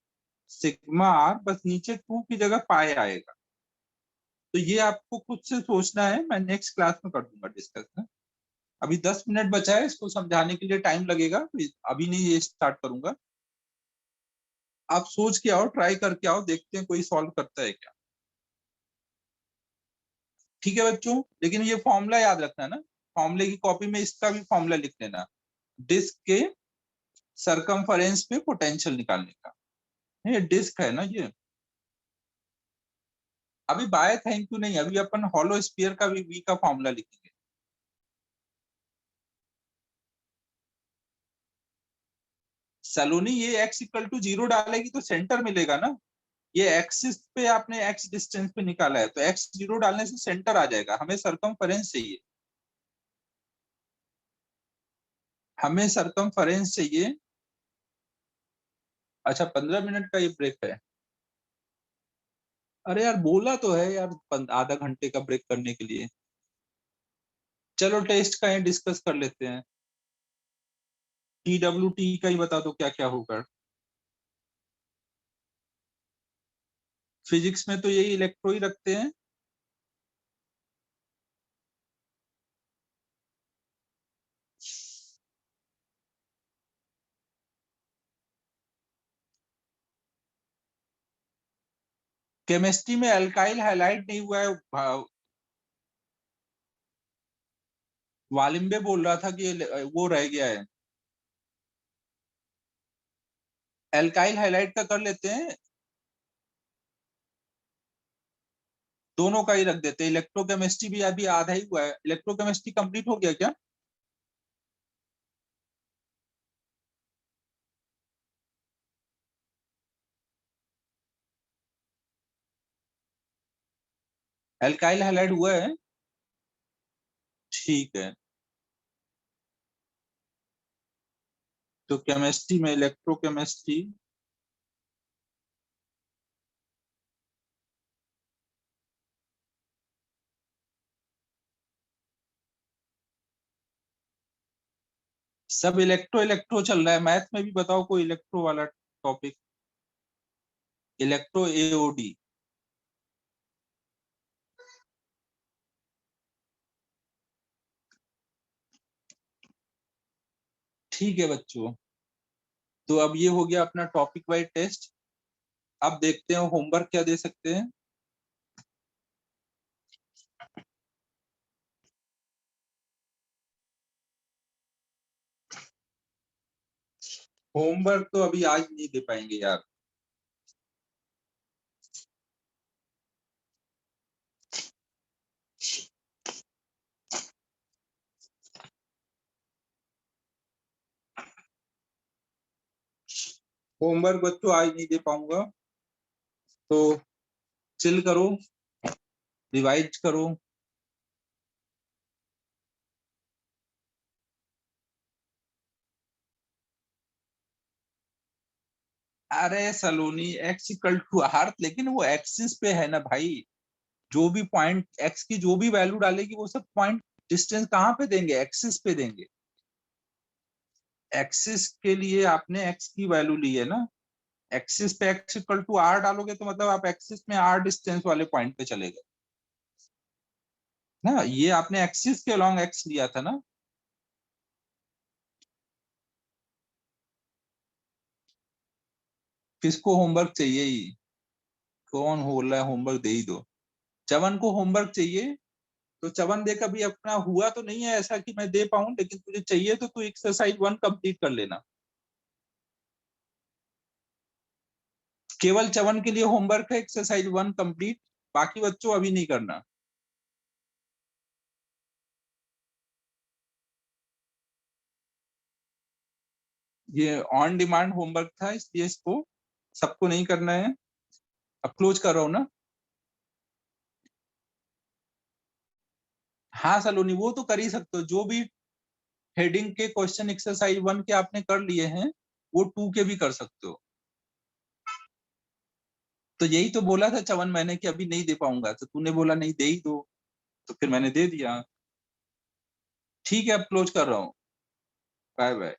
सिग्मा आर, बस नीचे 2 की जगह पाई आएगा। तो ये आपको खुद से सोचना है, मैं नेक्स्ट क्लास में कर दूंगा डिस्कस। अभी 10 मिनट बचा है, इसको समझाने के लिए टाइम लगेगा, अभी नहीं ये स्टार्ट करूंगा। आप सोच के आओ, ट्राई करके आओ, देखते हैं कोई सॉल्व करता है क्या। ठीक है बच्चों, लेकिन ये फॉर्मूला याद रखना ना, फॉर्मूले की कॉपी में इसका भी फॉर्मूला लिख लेना, डिस्क के सरकमफेरेंस पे पोटेंशियल निकालने का। ये डिस्क है ना ये। अभी बाय थैंक यू नहीं, अभी अपन हॉलो स्फीयर का भी वी का फॉर्मूला लिखेंगे। सलोनी ये x इक्वल टू 0 डालेगी तो सेंटर मिलेगा ना, ये एक्सिस पे आपने x डिस्टेंस पे निकाला है, तो x 0 डालने से सेंटर आ जाएगा। हमें सरकमफेरेंस चाहिए, हमें सरकमफेरेंस चाहिए। अच्छा 15 मिनट का ये ब्रेक है। अरे यार बोला तो है यार आधा घंटे का ब्रेक करने के लिए। चलो टेस्ट का डिस्कस कर लेते हैं। TWT का ही बता दो क्या क्या होगा। फिजिक्स में तो यही इलेक्ट्रो ही रखते हैं। केमिस्ट्री में अल्काइल हाईलाइट नहीं हुआ है। वालिम्बे बोल रहा था कि वो रह गया है। अल्काइल हाइलाइट का कर लेते हैं, दोनों का ही रख देते हैं। इलेक्ट्रोकेमिस्ट्री भी अभी आधा ही हुआ है। इलेक्ट्रोकेमिस्ट्री कंप्लीट हो गया क्या? अल्काइल हाइलाइट हुआ है, ठीक है। तो केमिस्ट्री में इलेक्ट्रोकेमिस्ट्री सब इलेक्ट्रो इलेक्ट्रो चल रहा है। मैथ में भी बताओ कोई इलेक्ट्रो वाला टॉपिक। इलेक्ट्रो एओडी, ठीक है बच्चों। तो अब ये हो गया अपना टॉपिक वाइज टेस्ट। अब देखते हैं होमवर्क क्या दे सकते हैं। होमवर्क तो अभी आज नहीं दे पाएंगे यार। होमवर्क बच्चों आज नहीं दे पाऊंगा, तो चिल करो, रिवाइज करो। अरे सलोनी एक्स इक्वल टू आर, लेकिन वो एक्सिस पे है ना भाई। जो भी पॉइंट एक्स की जो भी वैल्यू डालेगी वो सब पॉइंट डिस्टेंस कहाँ पे देंगे? एक्सिस पे देंगे। एक्सिस के लिए आपने एक्स की वैल्यू ली है ना, एक्सिस पे एक्स इक्वल टू आर डालोगे तो मतलब आप एक्सिस में आर डिस्टेंस वाले पॉइंट पे चले गए ना। ये आपने एक्सिस के अलोंग एक्स लिया था ना। किसको होमवर्क चाहिए ही? कौन बोल रहा है होमवर्क दे ही दो? चवन को होमवर्क चाहिए तो चवन देख, अभी अपना हुआ तो नहीं है ऐसा कि मैं दे पाऊं, लेकिन तुझे चाहिए तो तू एक्सरसाइज 1 कंप्लीट कर लेना। केवल चवन के लिए होमवर्क है एक्सरसाइज 1 कंप्लीट, बाकी बच्चों अभी नहीं करना। ये ऑन डिमांड होमवर्क था, इसलिए इसको सबको नहीं करना है। अब क्लोज कर रहा हूं ना। हाँ सलोनी, वो तो कर ही सकते हो। जो भी हेडिंग के क्वेश्चन एक्सरसाइज 1 के आपने कर लिए हैं वो 2 के भी कर सकते हो। तो यही तो बोला था चवन मैंने कि अभी नहीं दे पाऊंगा, तो तूने बोला नहीं दे ही दो, तो फिर मैंने दे दिया। ठीक है, अब क्लोज कर रहा हूँ। Bye bye.